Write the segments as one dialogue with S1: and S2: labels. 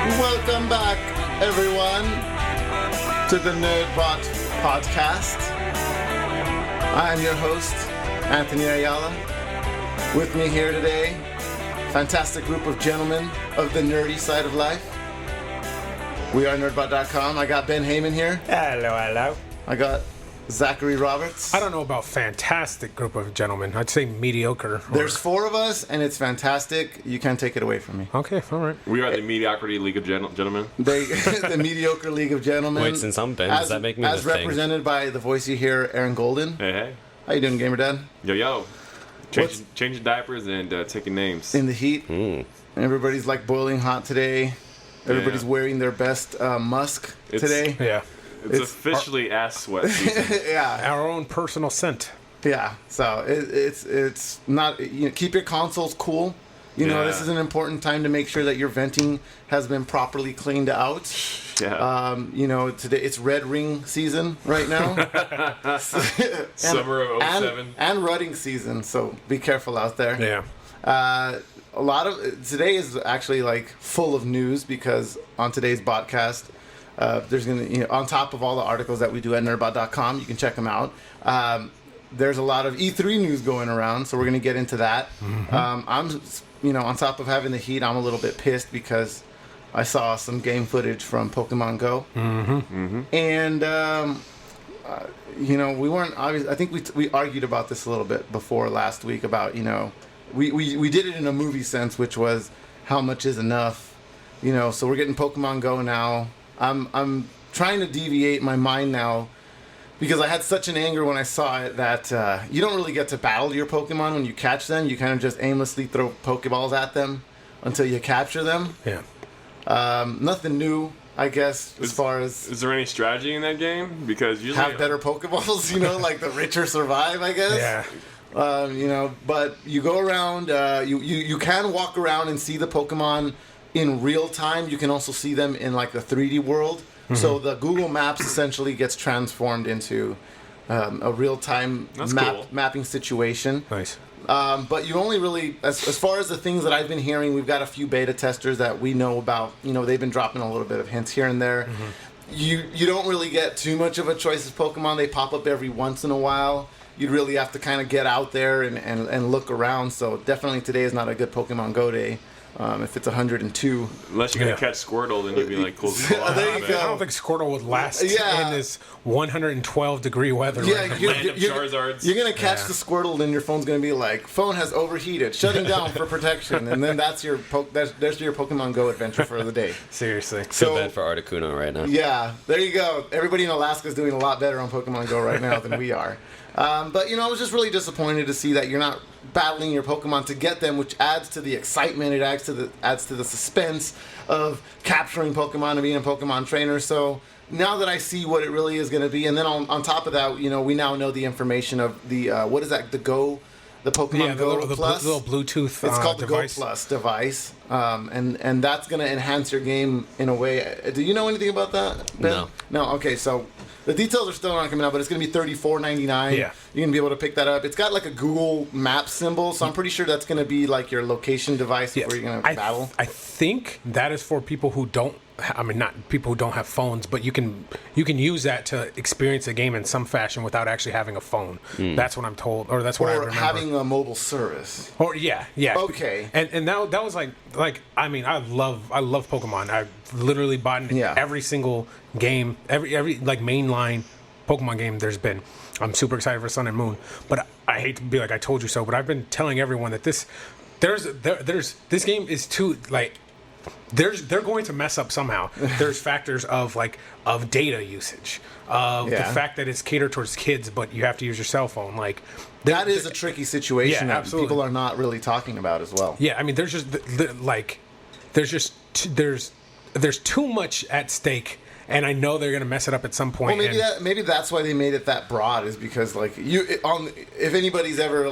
S1: Welcome back, everyone, to the Nerdbot Podcast. I am your host, Anthony Ayala. With me here today, fantastic group of gentlemen of the nerdy side of life. We are Nerdbot.com. I got Ben Haymen here.
S2: Hello.
S1: I got Zachary Roberts.
S2: I don't know about fantastic group of gentlemen. I'd say mediocre.
S1: There's four of us, and it's fantastic. You can't take it away from me.
S2: Okay, all right.
S3: We are the Mediocrity League of Gentlemen.
S1: The Mediocre League of Gentlemen.
S4: Wait, since I'm Ben, does that make me
S1: as
S4: the
S1: represented by the voice you hear, Aaron Golden.
S3: Hey.
S1: How you doing, Gamer Dad?
S3: Yo. Changing diapers and taking names.
S1: In the heat. Everybody's like boiling hot today. Everybody's wearing their best musk today.
S2: Yeah.
S3: It's officially ass sweat season.
S1: Yeah.
S2: Our own personal scent.
S1: Yeah. So it's not, keep your consoles cool. You know, this is an important time to make sure that your venting has been properly cleaned out.
S3: Yeah.
S1: Today it's red ring season right now.
S3: Summer of 07.
S1: And rutting season, so be careful out there.
S2: Yeah.
S1: A lot of today is actually like full of news because on today's BotCast, there's gonna on top of all the articles that we do at Nerdbot.com, you can check them out. There's a lot of E3 news going around, so we're gonna get into that. I'm on top of having the heat, I'm a little bit pissed because I saw some game footage from Pokemon Go, and we weren't obvious. I think we argued about this a little bit before last week about we did it in a movie sense, which was how much is enough, So we're getting Pokemon Go now. I'm trying to deviate my mind now because I had such an anger when I saw it that you don't really get to battle your Pokemon when you catch them. You kind of just aimlessly throw Pokeballs at them until you capture them.
S2: Yeah.
S1: Nothing new, I guess, as far as...
S3: Is there any strategy in that game? Because usually...
S1: Have better Pokeballs, like the richer survive, I guess.
S2: Yeah.
S1: But you go around, you can walk around and see the Pokemon in real time. You can also see them in like the 3D world. So the Google Maps essentially gets transformed into a real-time mapping situation.
S2: Nice.
S1: But you only really, as far as the things that I've been hearing, we've got a few beta testers that we know about. They've been dropping a little bit of hints here and there. You don't really get too much of a choice of Pokemon. They pop up every once in a while. You'd really have to kind of get out there and look around. So definitely today is not a good Pokemon Go day. If it's 102.
S3: Unless you're going to catch Squirtle, then you'd be like, cool.
S1: There you go.
S2: I don't think Squirtle would last in this 112-degree weather.
S3: You're
S1: going to catch the Squirtle, and your phone's going to be like, phone has overheated, shutting down for protection, and then that's your there's your Pokemon Go adventure for the day.
S2: Seriously.
S4: So bad for Articuno right now.
S1: Yeah, there you go. Everybody in Alaska is doing a lot better on Pokemon Go right now than we are. But I was just really disappointed to see that you're not battling your Pokemon to get them, which adds to the excitement. It adds to the suspense of capturing Pokemon and being a Pokemon trainer. So now that I see what it really is going to be, and then on top of that, we now know the information of the what is that? The Pokemon Go Plus,
S2: the little Bluetooth.
S1: It's called
S2: device.
S1: the Go Plus device, and that's going to enhance your game in a way. Do you know anything about that, Ben? No. Okay, so the details are still not coming out, but it's going to be $34.99.
S2: Yeah,
S1: you're going to be able to pick that up. It's got like a Google Maps symbol, so I'm pretty sure that's going to be like your location device where you're going to battle.
S2: I think that is for people who don't. I mean, not people who don't have phones, but you can use that to experience a game in some fashion without actually having a phone. That's what I'm told, or that's what I remember.
S1: Or having a mobile service.
S2: Or yeah.
S1: Okay.
S2: And that was like I mean, I love Pokemon. I've literally bought every single game, every like mainline Pokemon game there's been. I'm super excited for Sun and Moon, but I hate to be like I told you so, but I've been telling everyone that this game is too like. They're going to mess up somehow. There's factors of data usage, of the fact that it's catered towards kids, but you have to use your cell phone. Like
S1: that is a tricky situation that
S2: absolutely.
S1: People are not really talking about as well.
S2: Yeah, I mean, there's too much at stake, and I know they're going to mess it up at some point.
S1: Well, maybe that's why they made it that broad, is because if anybody's ever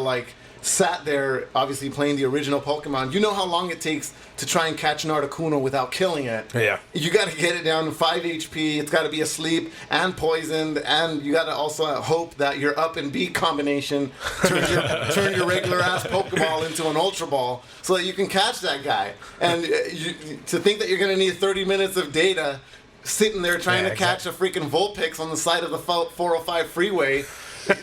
S1: sat there, obviously playing the original Pokemon, you know how long it takes to try and catch an Articuno without killing it.
S2: Yeah.
S1: You got to get it down to 5 HP. It's got to be asleep and poisoned, and you got to also hope that your up and B combination turn your regular ass Pokeball into an Ultra Ball so that you can catch that guy. And to think that you're going to need 30 minutes of data sitting there trying to catch a freaking Vulpix on the side of the 405 freeway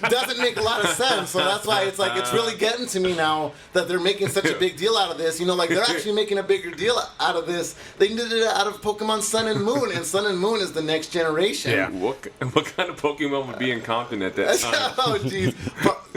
S1: doesn't make a lot of sense. So that's why it's like, it's really getting to me now that they're making such a big deal out of this. You know, like, they're actually making a bigger deal out of this. They did it out of Pokemon Sun and Moon, and Sun and Moon is the next generation.
S2: Yeah.
S3: What kind of Pokemon would be in Compton at that time?
S1: Oh, jeez.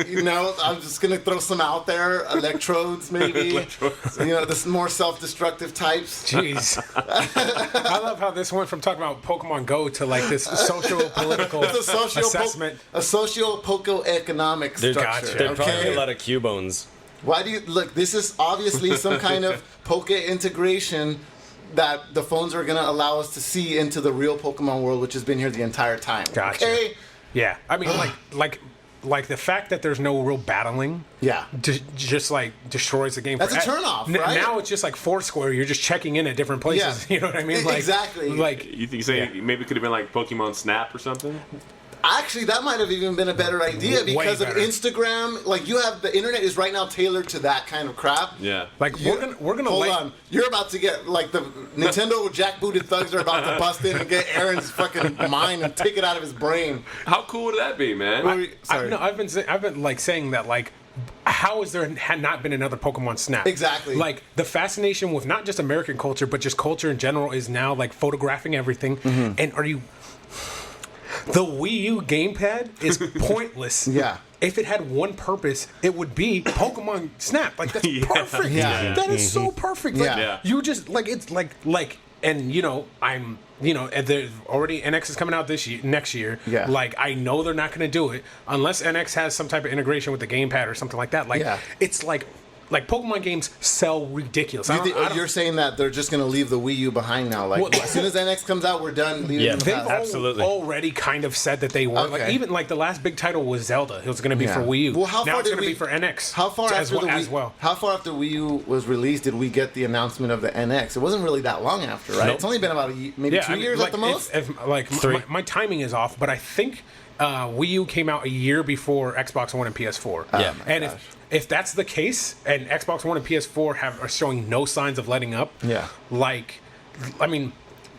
S1: You know, I'm just going to throw some out there. Electrodes, maybe.
S3: Electrodes.
S1: You know, the more self-destructive types.
S2: Jeez. I love how this went from talking about Pokemon Go to like this socio-political
S1: It's a
S2: assessment.
S1: a socio-poco-economic structure.
S2: Gotcha.
S4: There'd probably be
S1: Okay?
S4: a lot of Cubones.
S1: Why do you look? This is obviously some kind of Poke integration that the phones are going to allow us to see into the real Pokemon world, which has been here the entire time.
S2: Gotcha.
S1: Okay?
S2: Yeah. I mean, like the fact that there's no real battling.
S1: Yeah.
S2: Just like destroys the game.
S1: That's a turnoff, right?
S2: Now it's just like Foursquare. You're just checking in at different places.
S1: Yeah.
S2: You know what I mean? Like,
S1: Exactly.
S2: Like,
S3: You think maybe it could have been like Pokemon Snap or something?
S1: Actually, that might have even been a better idea because of
S2: better.
S1: Instagram. Like, you have the internet is right now tailored to that kind of crap.
S3: Yeah.
S2: like we're gonna
S1: Hold
S2: like,
S1: on. You're about to get, like, the Nintendo jackbooted thugs are about to bust in and get Aaron's fucking mind and take it out of his brain.
S3: How cool would that be, man?
S1: Sorry.
S2: I've been like saying that like. How is there had not been another Pokemon Snap?
S1: Exactly.
S2: Like the fascination with not just American culture but just culture in general is now like photographing everything.
S1: Mm-hmm.
S2: And the Wii U gamepad is pointless.
S1: Yeah.
S2: If it had one purpose, it would be Pokemon Snap. Like that's perfect.
S1: Yeah.
S2: That is so perfect. Like,
S1: Yeah.
S2: You just like it's like and you know I'm and there's already NX is coming out next year.
S1: Yeah.
S2: Like I know they're not going to do it unless NX has some type of integration with the gamepad or something like that. Like it's like Pokemon games sell ridiculous.
S1: You're saying that they're just going to leave the Wii U behind now. Like, as soon as NX comes out, we're done. Leave it in the
S2: They've
S1: past.
S4: Absolutely.
S2: already kind of said that they were. Like,
S1: Okay.
S2: even like the last big title was Zelda. It was going to be
S1: Yeah.
S2: for Wii U.
S1: Well, how
S2: now
S1: far
S2: it's
S1: did
S2: going to
S1: we-
S2: be for NX.
S1: How far
S2: as
S1: after
S2: well,
S1: the
S2: as well?
S1: How far after Wii U was released did we get the announcement of the NX? It wasn't really that long after, right?
S2: Nope.
S1: It's only been about maybe 2 years
S2: like,
S1: at the most.
S2: My timing is off, but I think Wii U came out a year before Xbox One and PS4.
S4: Yeah.
S2: And if that's the case, and Xbox One and PS4 are showing no signs of letting up,
S1: Yeah.
S2: like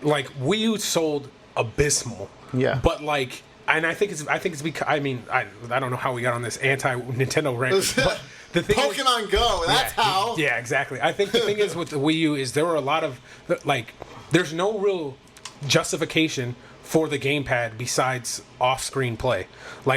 S2: Wii U sold abysmal.
S1: Yeah.
S2: But like. And I think it's because I don't know how we got on this anti-Nintendo rant, but the thing is,
S1: Pokemon Go. That's how.
S2: yeah, exactly. I think the thing is with the Wii U is there were a lot of there's no real justification for the gamepad besides off-screen play,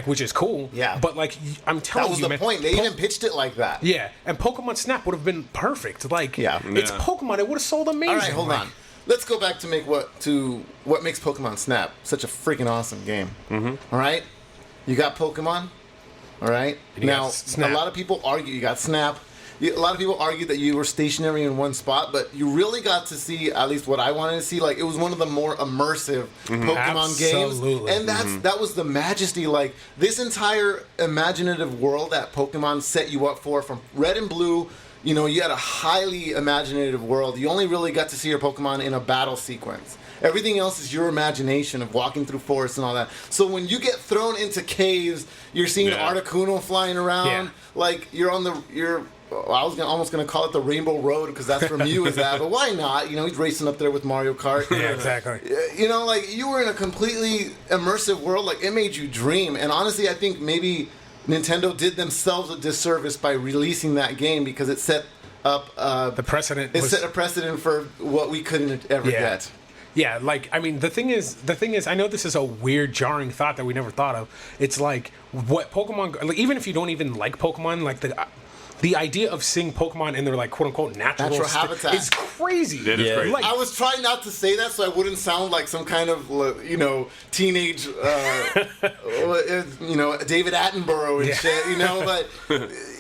S2: which is cool.
S1: Yeah.
S2: But I'm telling
S1: That was
S2: you,
S1: the
S2: man,
S1: point. They even pitched it like that.
S2: yeah, and Pokemon Snap would have been perfect. It's
S3: Yeah.
S2: Pokemon. It would have sold amazing.
S1: All right, hold on. Let's go back to what makes Pokemon Snap such a freaking awesome game. Mm-hmm. All right, you got Pokemon. All right.
S2: You
S1: Now,
S2: got Snap.
S1: a lot of people argue you got Snap. A lot of people argue that you were stationary in one spot, but you really got to see, at least what I wanted to see, like it was one of the more immersive Pokemon
S2: Absolutely.
S1: games. And that was the majesty, like this entire imaginative world that Pokemon set you up for from Red and Blue. You know, you had a highly imaginative world. You only really got to see your Pokemon in a battle sequence. Everything else is your imagination of walking through forests and all that. So when you get thrown into caves, you're seeing Articuno flying around.
S2: Yeah.
S1: Like you're on I was almost going to call it the Rainbow Road because that's where Mew is at. But why not? You know, he's racing up there with Mario Kart.
S2: Yeah, exactly.
S1: You know, like you were in a completely immersive world. Like it made you dream. And honestly, I think maybe Nintendo did themselves a disservice by releasing that game because it set up
S2: The precedent.
S1: it
S2: was,
S1: set a precedent for what we couldn't ever
S2: Yeah.
S1: get.
S2: Yeah, the thing is, I know this is a weird, jarring thought that we never thought of. It's like what Pokemon, like, even if you don't even like Pokemon, like the idea of seeing Pokemon in their like quote unquote natural
S1: habitat
S2: is crazy.
S3: That is crazy.
S2: Like,
S1: I was trying not to say that so I wouldn't sound like some kind of teenage David Attenborough and shit, but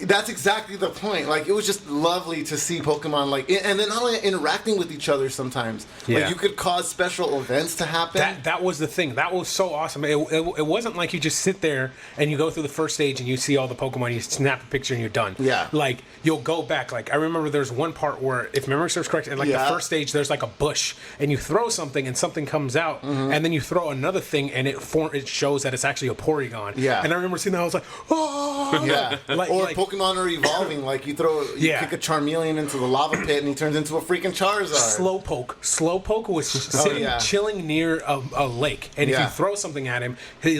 S1: That's exactly the point. Like, it was just lovely to see Pokemon, like, and then not only interacting with each other sometimes.
S2: Yeah.
S1: Like, you could cause special events to happen.
S2: That was the thing. That was so awesome. It wasn't like you just sit there and you go through the first stage and you see all the Pokemon, you snap a picture and you're done.
S1: Yeah.
S2: Like, you'll go back. Like, I remember there's one part where, if memory serves correct, in like the first stage, there's like a bush and you throw something and something comes out, and then you throw another thing and it shows that it's actually a Porygon.
S1: Yeah.
S2: And I remember seeing that, I was like, oh!
S1: Yeah. Like Pokemon are evolving. Like, you kick a Charmeleon into the lava pit and he turns into a freaking Charizard.
S2: Slowpoke was sitting chilling near a lake, and if you throw something at him, he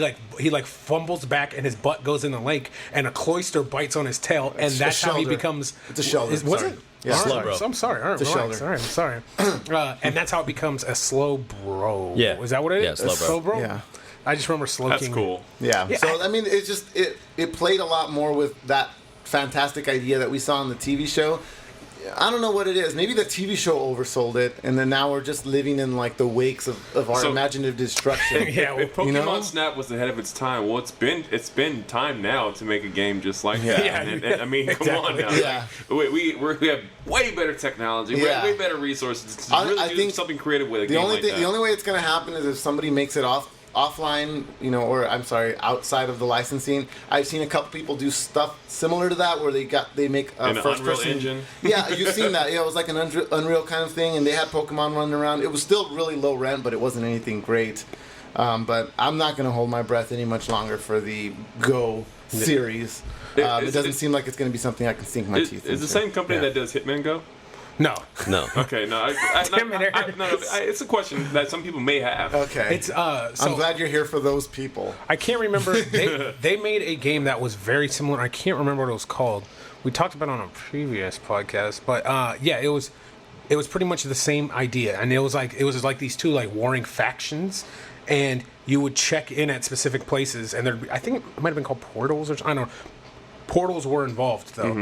S2: fumbles back and his butt goes in the lake, and a Cloyster bites on his tail, and that's how he becomes.
S1: It's a Shelder.
S2: Was it?
S1: Yeah,
S2: Slowbro. I'm sorry. All right,
S1: it's a Shelder.
S2: Sorry, I'm sorry. And that's how it becomes a Slowbro.
S4: Yeah.
S2: Is that what it is?
S4: Yeah, Slowbro.
S1: Yeah.
S2: I just remember Slowking.
S3: That's cool.
S1: Yeah. So, I mean, it's just, it played a lot more with that fantastic idea that we saw on the TV show. I don't know what it is. Maybe the TV show oversold it, and then now we're just living in like the wakes of our imaginative destruction.
S3: If Pokemon Snap was ahead of its time, well, it's been time now to make a game just like that. And I mean, come on now.
S1: Yeah.
S3: Like, we have way better technology, way better resources to really do something creative with a game like that.
S1: The only way it's going to happen is if somebody makes it offline, or I'm sorry, outside of the licensing. I've seen a couple people do stuff similar to that where they make a first
S3: Unreal
S1: person
S3: engine.
S1: Yeah, you've seen that. Yeah, it was like an Unreal kind of thing, and they had Pokemon running around. It was still really low rent, but it wasn't anything great. But I'm not going to hold my breath any much longer for the Go series. It doesn't seem like it's going to be something I can sink my teeth into.
S3: Is the same company that does Hitman Go?
S2: No.
S3: Okay, no. It's a question that some people may have.
S1: Okay.
S2: It's
S1: I'm glad you're here for those people.
S2: I can't remember. They made a game that was very similar. I can't remember what it was called. We talked about it on a previous podcast, but it was pretty much the same idea, and it was like these two like warring factions, and you would check in at specific places, and I think it might have been called portals, or I don't know. Portals were involved though,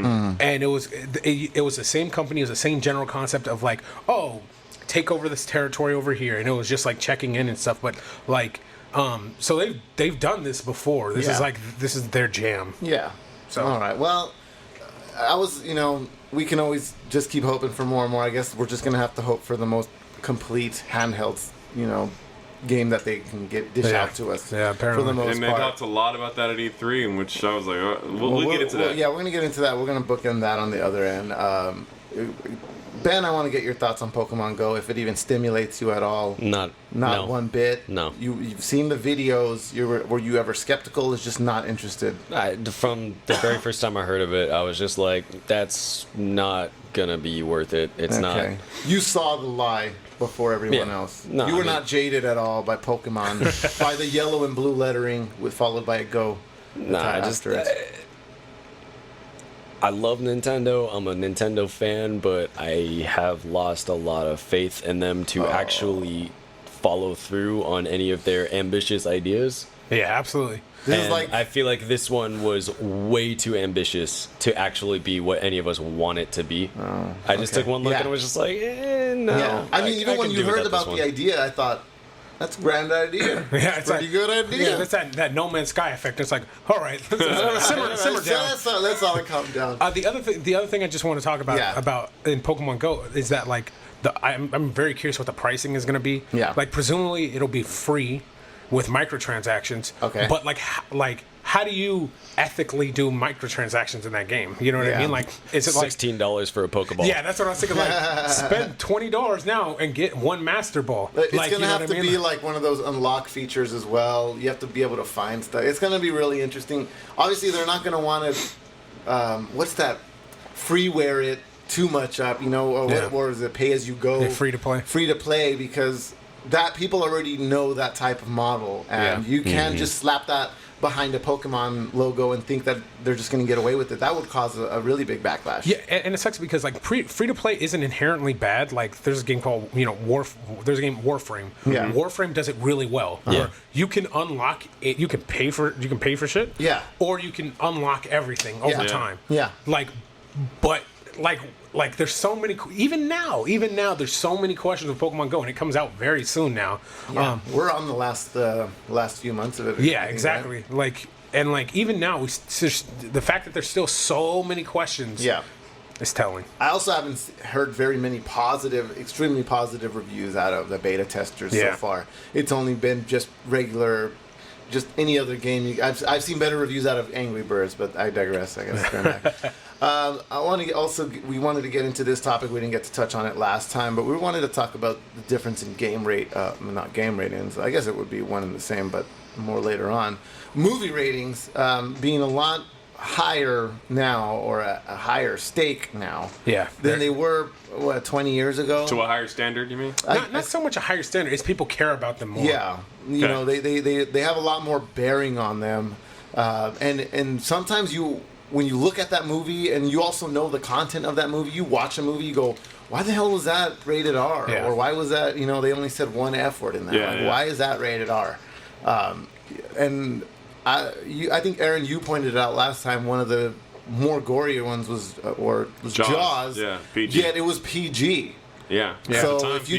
S2: and it was the same company. It was the same general concept of like, oh, take over this territory over here, and it was just like checking in and stuff. But like, so they've done this before. This is their jam.
S1: Yeah.
S2: So
S1: all right. Well, we can always just keep hoping for more and more. I guess we're just gonna have to hope for the most complete handheld, game that they can dish out to us.
S2: Yeah, apparently.
S1: For the most part.
S3: And they talked a lot about that at E3, in which I was like, we'll get into that.
S1: Yeah, we're going to get into that. We're going to bookend that on the other end. Ben, I want to get your thoughts on Pokemon Go, if it even stimulates you at all.
S4: Not
S1: one bit.
S4: No.
S1: You've seen the videos. Were you ever skeptical? Is just not interested?
S4: From the very first time I heard of it, I was just like, that's not going to be worth it. It's not.
S1: You saw the lie before everyone else.
S4: No,
S1: you were not jaded at all by Pokemon, by the yellow and blue lettering followed by a Go.
S4: I love Nintendo. I'm a Nintendo fan, but I have lost a lot of faith in them to actually follow through on any of their ambitious ideas.
S2: Yeah, absolutely.
S4: I feel like this one was way too ambitious to actually be what any of us want it to to I just took one look and was just like, no.
S1: Yeah. I mean, even when you heard about the idea, I thought, that's a grand idea.
S2: Yeah, it's
S1: pretty good idea.
S2: Yeah, that's that No Man's Sky effect. It's like, all right, simmer down.
S1: Let's all calm down.
S2: The other thing I just want to talk about in Pokemon Go is that like I'm very curious what the pricing is going to be.
S1: Yeah.
S2: Like presumably it'll be free with microtransactions.
S1: Okay.
S2: But how do you ethically do microtransactions in that game? You know what I mean? Like, is it like
S4: $16 for a Pokeball?
S2: Yeah, that's what I was thinking. Like, spend $20 now and get one Master Ball.
S1: It's gonna have to be like one of those unlock features as well. You have to be able to find stuff. It's gonna be really interesting. Obviously, they're not gonna want to. What's that? Freeware it too much up, or is it pay as you go?
S2: Yeah, free to play.
S1: Free to play because that people already know that type of model, and you can't just slap that behind a Pokemon logo and think that they're just going to get away with it. That would cause a really big backlash.
S2: Yeah, and it sucks because like free to play isn't inherently bad. Like there's a game called there's a game Warframe.
S1: Yeah.
S2: Warframe does it really well.
S4: Yeah.
S2: You can unlock it. You can pay for shit.
S1: Yeah.
S2: Or you can unlock everything over time.
S1: Yeah.
S2: Like there's so many even now there's so many questions with Pokemon Go, and it comes out very soon now.
S1: Yeah. We're on the last few months of it.
S2: Yeah, exactly. Right? Like and like even now, the fact that there's still so many questions.
S1: Yeah.
S2: It's telling.
S1: I also haven't heard very many extremely positive reviews out of the beta testers so far. It's only been just regular, just any other game. I've seen better reviews out of Angry Birds, but I digress. I guess. We wanted to get into this topic. We didn't get to touch on it last time, but we wanted to talk about the difference in game rate, not game ratings. I guess it would be one and the same, but more later on. Movie ratings being a lot higher now, or a higher stake now, than they were 20 years ago.
S3: To a higher standard, you mean?
S2: Not so much a higher standard. It's people care about them more.
S1: Yeah, you know, they have a lot more bearing on them, and sometimes when you look at that movie and you also know the content of that movie, you watch a movie, you go, why the hell was that rated R? Or why was that, they only said one F word in that? Why is that rated R? And I think, Aaron, you pointed it out last time, one of the more gorier ones was Jaws.
S3: Yeah, PG.
S1: Yet it was PG.
S3: Yeah.
S1: So if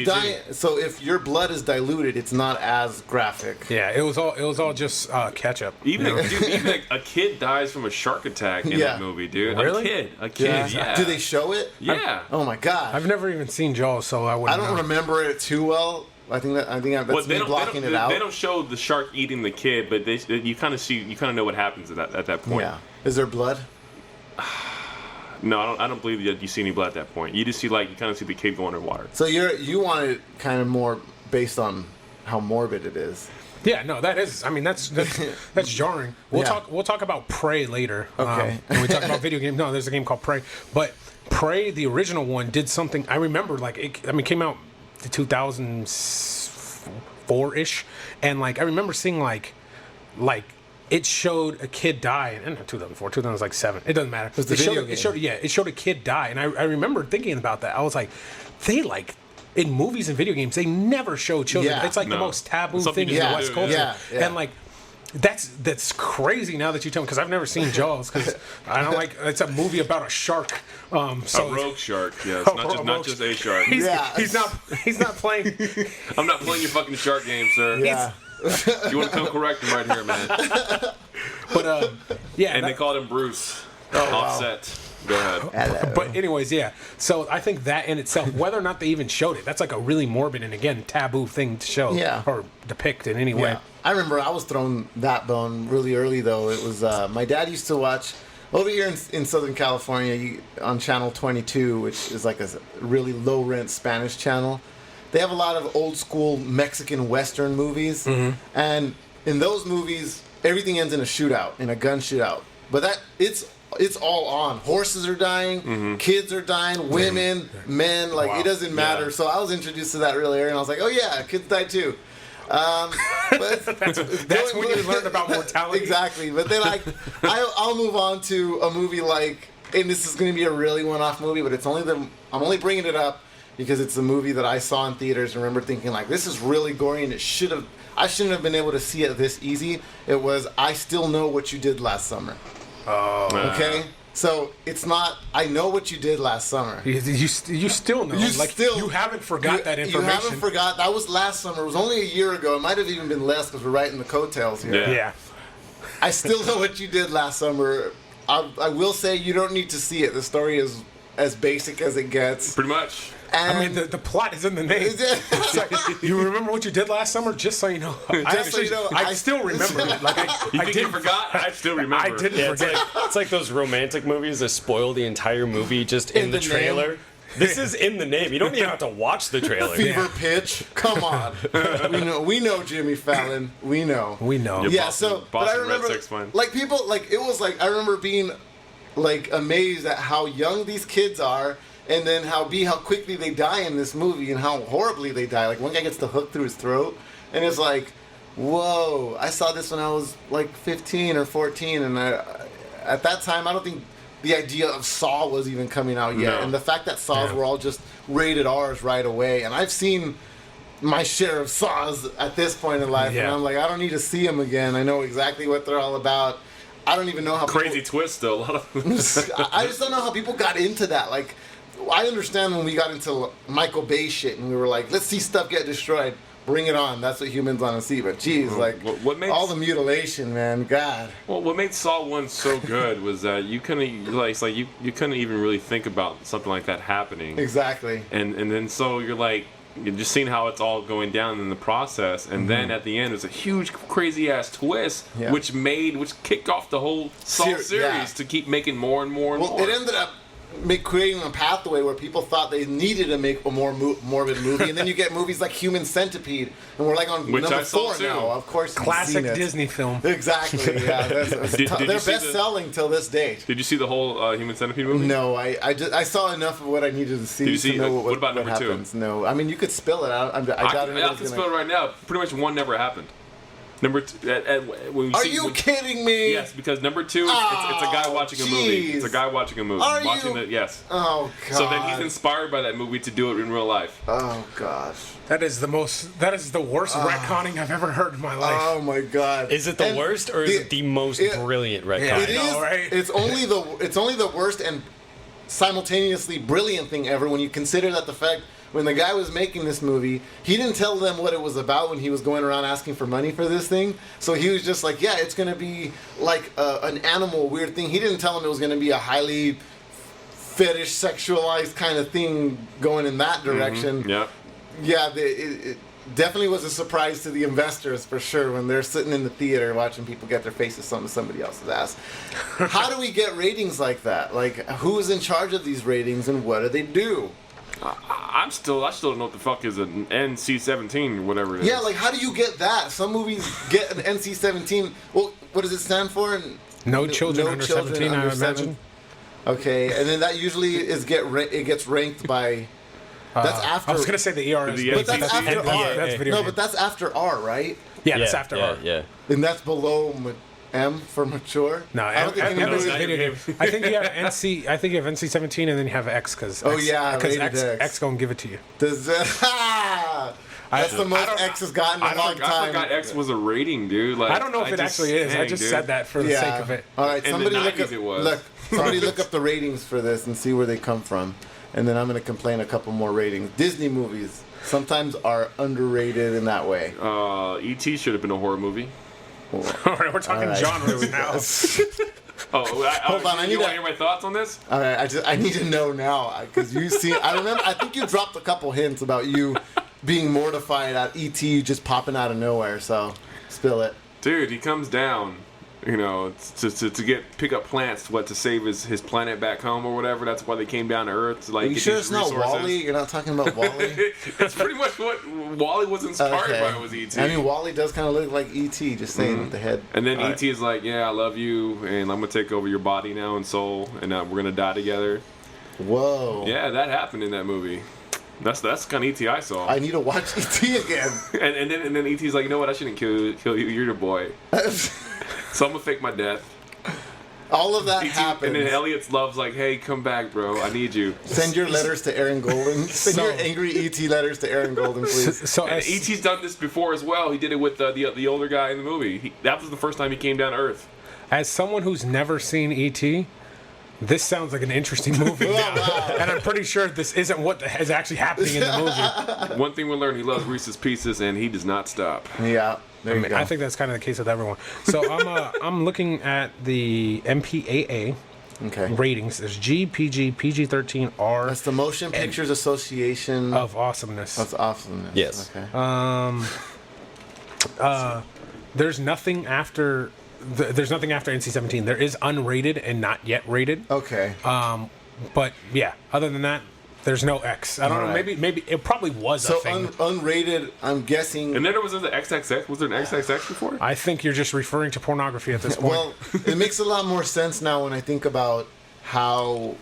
S1: your blood is diluted, it's not as graphic.
S2: Yeah, it was all just ketchup.
S3: Even a kid dies from a shark attack in that movie, dude.
S2: Really?
S3: A kid. Yeah.
S1: Do they show it?
S3: Yeah.
S1: Oh my god.
S2: I've never even seen Jaws, so I wouldn't.
S1: I don't remember it too well. I think that's me blocking it out.
S3: They don't show the shark eating the kid, but you kind of know what happens at that point.
S1: Yeah. Is there blood?
S3: No, I don't believe that you see any blood at that point. You just see you kind of see the kid go underwater.
S1: So you want it kind of more based on how morbid it is.
S2: Yeah, no, that is. I mean, that's jarring. We'll talk about Prey later.
S1: Okay.
S2: When we talk about video games. No, there's a game called Prey, but Prey, the original one, did something. I remember, it came out in 2004-ish, and I remember seeing like it showed a kid die, and 2004, 2007. It doesn't matter. It showed a kid die, and I remember thinking about that. I was like, in movies and video games, they never show children.
S1: Yeah.
S2: It's the most taboo thing in the West culture, and that's crazy now that you tell me, because I've never seen Jaws, because I don't it's a movie about a shark. So
S3: a rogue shark, yes, not just a shark.
S2: He's not playing.
S3: I'm not playing your fucking shark game, sir.
S1: Yeah.
S3: You want to come correct him right here, man.
S2: But
S3: and they called him Bruce. Offset. Go ahead.
S1: Hello.
S2: But anyways, yeah. So I think that in itself, whether or not they even showed it, that's a really morbid and again taboo thing to show or depict in any way.
S1: Yeah. I remember I was thrown that bone really early though. It was my dad used to watch over here in Southern California on Channel 22, which is like a really low rent Spanish channel. They have a lot of old school Mexican Western movies, and in those movies, everything ends in a shootout, in a gun shootout. But it's all on. Horses are dying, kids are dying, women, men. It doesn't matter. Yeah. So I was introduced to that really early, and I was like, oh yeah, kids die too. But
S2: that's when you learn about mortality.
S1: Exactly. But then I'll move on to a movie and this is going to be a really one-off movie, but I'm only bringing it up because it's a movie that I saw in theaters and remember thinking this is really gory and I shouldn't have been able to see it this easy. It was I Still Know What You Did Last Summer.
S2: Oh.
S1: Okay? So it's not I know what you did last summer.
S2: You still know. You haven't forgot that information.
S1: You haven't forgot. That was last summer. It was only a year ago. It might have even been less because we're right in the coattails here.
S2: Yeah.
S1: I Still Know What You Did Last Summer. I will say you don't need to see it. The story is as basic as it gets.
S3: Pretty much.
S1: And
S2: the plot is in the name. You remember what you did last summer? Just so you know. I still remember it.
S3: You forgot? I still remember.
S2: I didn't forget.
S4: It's like those romantic movies that spoil the entire movie just in the trailer.
S1: Name.
S4: This is in the name. You don't even have to watch the trailer.
S1: Fever pitch. Come on. We know Jimmy Fallon. We know.
S3: Yeah. But
S1: I remember, I remember being amazed at how young these kids are. And then how quickly they die in this movie and how horribly they die. One guy gets the hook through his throat, and it's whoa! I saw this when I was 15 or 14, and at that time I don't think the idea of Saw was even coming out yet. No. And the fact that Saws were all just rated R's right away, and I've seen my share of Saws at this point in life, and I'm I don't need to see them again. I know exactly what they're all about. I don't even know how
S3: crazy twist though. A lot of
S1: I just don't know how people got into that. I understand when we got into Michael Bay shit and we were let's see stuff get destroyed. bring it on. That's what humans want to see. But geez, like
S3: what makes,
S1: all the mutilation, man. God.
S3: Well, what made Saw 1 so good was that you couldn't you couldn't even really think about something like that happening.
S1: Exactly.
S3: And then so you're just seeing how it's all going down in the process, and then at the end there's a huge crazy ass twist, which kicked off the whole Saw series to keep making more and more and more.
S1: It ended up creating a pathway where people thought they needed to make a more morbid movie, and then you get movies like Human Centipede, and we're like on number 4 now. Of course,
S2: classic Disney film.
S1: Exactly. Yeah, they're best selling till this date.
S3: Did you see the whole Human Centipede movie?
S1: No, I saw enough of what I needed to see.
S3: Did you see,
S1: to know
S3: what about number
S1: happens.
S3: 2?
S1: No, I mean you could spill it. I doubt
S3: I can spill it right now. Pretty much 1 never happened. Number 2,
S1: Are you kidding me?
S3: Yes, because number 2, it's a guy watching a movie. It's a guy watching a movie. Yes.
S1: Oh god.
S3: So then he's inspired by that movie to do it in real life.
S1: Oh gosh.
S2: That is the worst retconning I've ever heard in my life.
S1: Oh my god.
S4: Is it the worst or is it the most brilliant retcon?
S2: Yeah,
S1: it is. Right? It's only the worst and simultaneously brilliant thing ever when you consider that the fact. When the guy was making this movie, he didn't tell them what it was about when he was going around asking for money for this thing. So he was just like, yeah, it's going to be like an animal weird thing. He didn't tell them it was going to be a highly fetish sexualized kind of thing going in that direction.
S3: Mm-hmm. Yeah.
S1: Yeah, it definitely was a surprise to the investors for sure when they're sitting in the theater watching people get their faces sunk to somebody else's ass. How do we get ratings like that? Like, who's in charge of these ratings and what do they do?
S3: I still don't know what the fuck is an NC-17 or whatever it is.
S1: Yeah, like how do you get that? Some movies get an NC-17. Well, what does it stand for?
S2: No children under 17, I imagine.
S1: Okay, and then that usually it gets ranked by. That's after.
S2: I was gonna say the ERS,
S1: but that's after R.
S2: That's video
S1: no,
S2: game.
S1: but that's after R, right?
S2: Yeah, that's after R.
S4: Yeah.
S1: And that's below M for mature.
S2: No,
S1: I don't think
S2: M is
S1: anybody.
S2: video game. I think you have NC. I think you have NC-17, and then you have X because X gonna give it to you.
S1: Does that? That's the most X has gotten in a long time.
S3: I forgot X was a rating, dude. Like,
S2: I don't know if it actually is. I just said that for the sake of it.
S1: All right, somebody
S3: somebody
S1: look up the ratings for this and see where they come from, and then I'm gonna complain a couple more ratings. Disney movies sometimes are underrated in that way.
S3: E.T. should have been a horror movie.
S2: All right, we're talking genres now.
S3: Hold on, I need to hear my thoughts on this.
S1: All right, I need to know now because you see, I think you dropped a couple hints about you being mortified at E.T. just popping out of nowhere. So, spill it,
S3: dude. He comes down, to pick up plants, to save his planet back home or whatever. That's why they came down to Earth to
S1: Are you
S3: get
S1: sure
S3: these
S1: it's
S3: resources.
S1: not Wall-E? You're not talking about Wall-E?
S3: It's pretty much what Wall-E was inspired by. Was E.T.
S1: I mean, Wall-E does kind of look like E.T. Just saying with the head.
S3: And then E.T. is like, "Yeah, I love you, and I'm gonna take over your body now and soul, and we're gonna die together."
S1: Whoa.
S3: Yeah, that happened in that movie. That's the kind of E.T. I saw.
S1: I need to watch E.T. again.
S3: and then E.T.'s like, you know what? I shouldn't kill you. You're the boy. So I'm gonna fake my death.
S1: All of that happens.
S3: And then Elliot's love's like, hey, come back, bro. I need you.
S1: Send your letters to Aaron Golden. Send your angry E.T. letters to Aaron Golden, please.
S3: So E.T.'s done this before as well. He did it with the older guy in the movie. That was the first time he came down to Earth.
S2: As someone who's never seen E.T., this sounds like an interesting movie now. And I'm pretty sure this isn't what is actually happening in the movie.
S3: One thing we learned, he loves Reese's Pieces, and he does not stop.
S1: Yeah.
S2: I think that's kind of the case with everyone. So I'm looking at the MPAA ratings. There's G, PG, PG-13, R.
S1: That's the Motion Pictures Association
S2: of Awesomeness.
S1: That's awesomeness.
S4: Yes.
S1: Okay.
S2: There's nothing after. There's nothing after NC-17. There is unrated and not yet rated.
S1: Okay.
S2: But yeah, other than that, there's no X. I don't know. Maybe it probably was a thing.
S1: Unrated, I'm guessing.
S3: And then there was the XXX. Was there an XXX before?
S2: I think you're just referring to pornography at this point.
S1: Well, it makes a lot more sense now when I think about how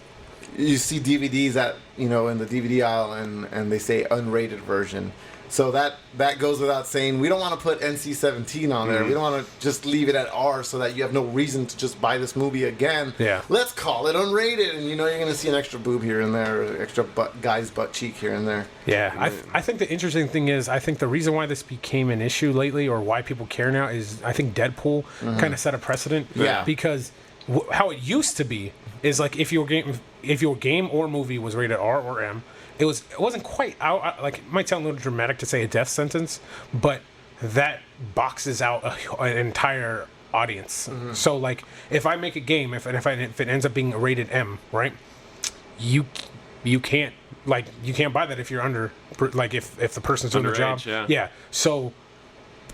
S1: you see DVDs in the DVD aisle and they say unrated version. So that goes without saying. We don't want to put NC-17 on there. We don't want to just leave it at R so that you have no reason to just buy this movie again.
S2: Yeah.
S1: Let's call it unrated, and you're going to see an extra boob here and there, or extra guy's butt cheek here and there.
S2: Yeah, I think the interesting thing is, I think the reason why this became an issue lately, or why people care now, is I think Deadpool kind of set a precedent.
S1: Yeah.
S2: Because how it used to be is like if your game or movie was rated R or M, it wasn't quite out. Like, it might sound a little dramatic to say a death sentence, but that boxes out an entire audience. Mm-hmm. So, like, if I make a game, if it ends up being rated M, right? You can't buy that if you're under, like, if the person's doing the job. Yeah. So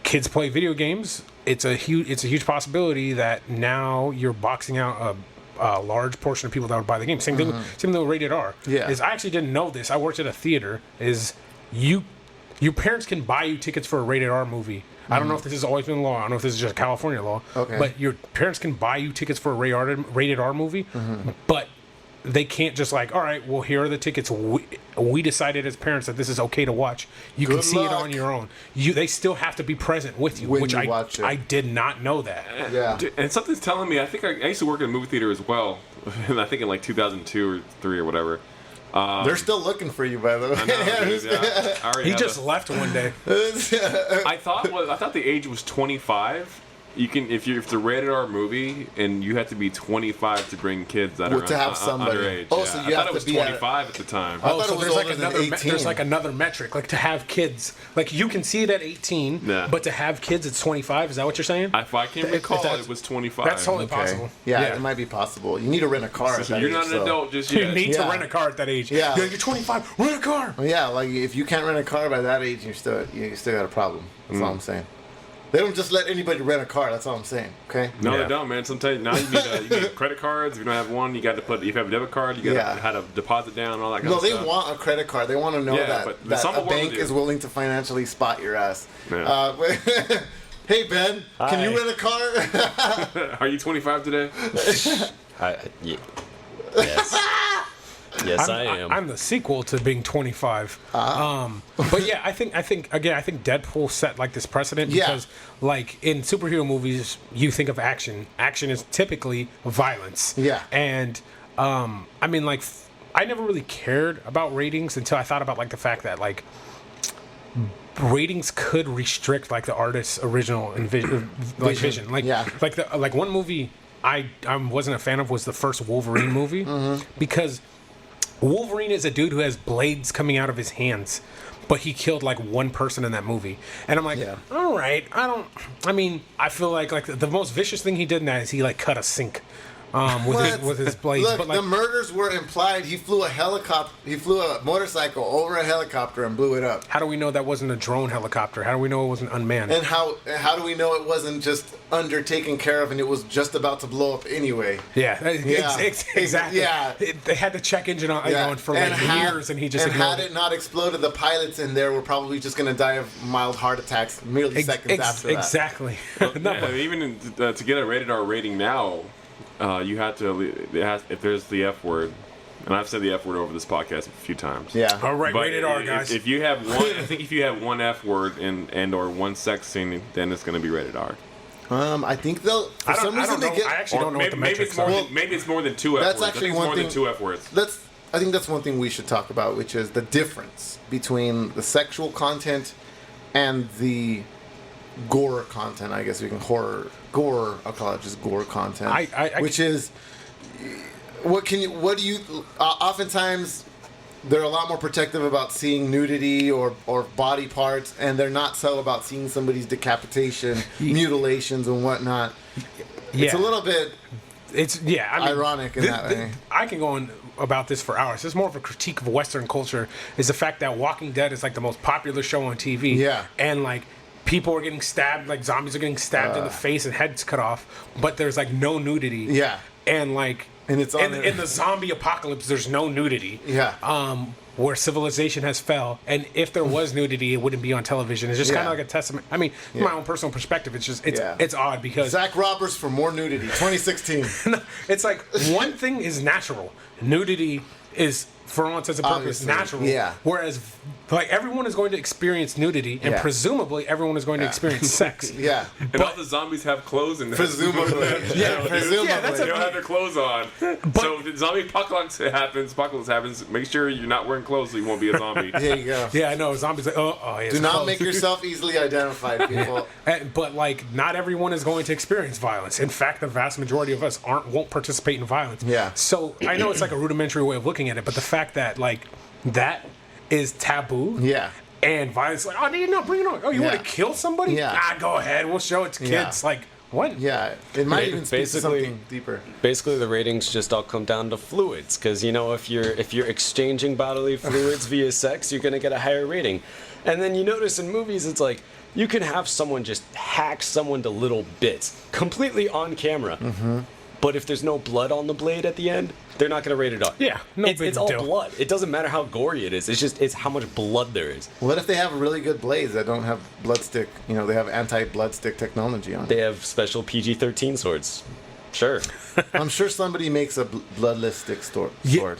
S2: kids play video games. It's a huge possibility that now you're boxing out a large portion of people that would buy the game. Same thing with rated R.
S1: Yeah.
S2: I actually didn't know this. I worked at a theater. Your parents can buy you tickets for a rated R movie. I don't know if this has always been law. I don't know if this is just California law.
S1: Okay.
S2: But your parents can buy you tickets for a rated R movie, but they can't just like, all right, well, here are the tickets. We decided as parents that this is okay to watch. You can see it on your own. They still have to be present with you, which I did not know that.
S1: Yeah.
S3: And something's telling me, I think I used to work in a movie theater as well. And I think in like 2002 or 3 or whatever.
S1: They're still looking for you, by the way.
S3: I know, dude, yeah.
S2: He just left one day.
S3: I thought the age was 25. You can if it's a rated R movie and you have to be 25 to bring kids that are
S1: to have somebody
S3: underage.
S1: Oh, so you
S3: I
S1: have
S3: thought it was
S1: to be
S3: 25 at the time.
S1: I thought
S2: so
S1: it was
S2: there's like
S1: older than
S2: another
S1: 18.
S2: there's like another metric, like to have kids. Like you can see it at 18, but to have kids it's 25. Is that what you're saying?
S3: If I can recall, it was 25.
S2: That's totally possible.
S1: Yeah, it might be possible. You need to rent a car. At that
S3: You're
S1: age,
S3: not an adult just yet.
S2: You need to rent a car at that age.
S1: Yeah.
S2: You're 25. Rent a car.
S1: Well, yeah, like if you can't rent a car by that age, you still got a problem. That's all I'm saying. They don't just let anybody rent a car. That's all I'm saying. Okay.
S3: No, they don't, man. Sometimes now you need credit cards. If you don't have one, you got to put. If you have a debit card, you got to have a deposit down and all that kind of stuff.
S1: No, they want a credit card. They want to know that a bank is willing to financially spot your ass. Yeah. Hey Ben, can you rent a car?
S3: Are you 25 today?
S4: Yes. Yes, I am.
S2: I'm the sequel to being 25. But yeah, I think Deadpool set like this precedent because like in superhero movies, you think of action. Action is typically violence.
S1: Yeah.
S2: And I mean, like, I never really cared about ratings until I thought about like the fact that like ratings could restrict like the artist's original vision. Like one movie I wasn't a fan of was the first Wolverine movie because Wolverine is a dude who has blades coming out of his hands, but he killed like one person in that movie. And I'm like, all right, I feel like the most vicious thing he did in that is he like cut a sink with his blades.
S1: Look,
S2: but like,
S1: the murders were implied. He flew a motorcycle over a helicopter and blew it up.
S2: How do we know that wasn't a drone helicopter? How do we know it wasn't unmanned?
S1: And how do we know it wasn't just undertaken care of and it was just about to blow up anyway?
S2: Exactly.
S1: Yeah.
S2: They had the check engine on for like years, and he just
S1: had it not exploded, the pilots in there were probably just going to die of mild heart attacks merely seconds after that.
S2: Exactly.
S3: Even to get a rated R rating now. You have to. If there's the F word, and I've said the F word over this podcast a few times.
S1: Yeah.
S2: All right, rated R, guys.
S3: If you have one, I think if you have one F word and or one sex scene, then it's going to be rated R.
S1: I think they'll. For some reason they get.
S2: I actually don't know what the metrics are.
S3: Maybe it's more than 2 F words.
S1: That's actually one thing.
S3: More than 2 F words.
S1: I think that's one thing we should talk about, which is the difference between the sexual content and the gore content. I guess we can gore. I'll call it just gore content. Which is what do you? Oftentimes, they're a lot more protective about seeing nudity or body parts, and they're not so about seeing somebody's decapitation, mutilations, and whatnot. Yeah. It's a little bit. Ironic in that way.
S2: I can go on about this for hours. It's more of a critique of Western culture. Is the fact that Walking Dead is like the most popular show on TV.
S1: Yeah.
S2: And like people are getting stabbed, like zombies are getting stabbed in the face and heads cut off, but there's like no nudity.
S1: Yeah.
S2: And like
S1: it's
S2: in the zombie apocalypse, there's no nudity.
S1: Yeah.
S2: Where civilization has fell, and if there was nudity, it wouldn't be on television. It's just kind of like a testament. I mean, my own personal perspective, it's just it's odd because
S1: Zach Roberts for more nudity, 2016.
S2: It's like one thing is natural, nudity is for all intents and purposes natural.
S1: Yeah.
S2: Whereas like everyone is going to experience nudity, and presumably everyone is going to experience sex.
S1: Yeah.
S3: And all the zombies have clothes in there.
S1: Presumably. Presumably.
S2: Yeah,
S3: they don't have their clothes on. So if the zombie apocalypse happens, make sure you're not wearing clothes so you won't be a zombie.
S1: There you go.
S2: Yeah, I know. Zombies like,
S1: do not make yourself easily identified, people.
S2: But like, not everyone is going to experience violence. In fact, the vast majority of us won't participate in violence.
S1: Yeah.
S2: So I know it's like a rudimentary way of looking at it, but the fact that like that is taboo.
S1: Yeah.
S2: And violence, like, oh, no, bring it on. Oh, you want to kill somebody?
S1: Yeah.
S2: Ah, go ahead. We'll show it to kids. Like, what?
S1: Yeah, it might even speak to something deeper.
S4: Basically, the ratings just all come down to fluids, because if you're exchanging bodily fluids via sex, you're gonna get a higher rating. And then you notice in movies, it's like you can have someone just hack someone to little bits completely on camera. Mm-hmm. But if there's no blood on the blade at the end, they're not going to rate it up.
S2: Yeah,
S4: it's all blood. It doesn't matter how gory it is. It's how much blood there is.
S1: What if they have really good blades that don't have blood stick? They have anti-blood stick technology on.
S4: They have special PG-13 swords. Sure.
S1: I'm sure somebody makes a bloodless stick sword.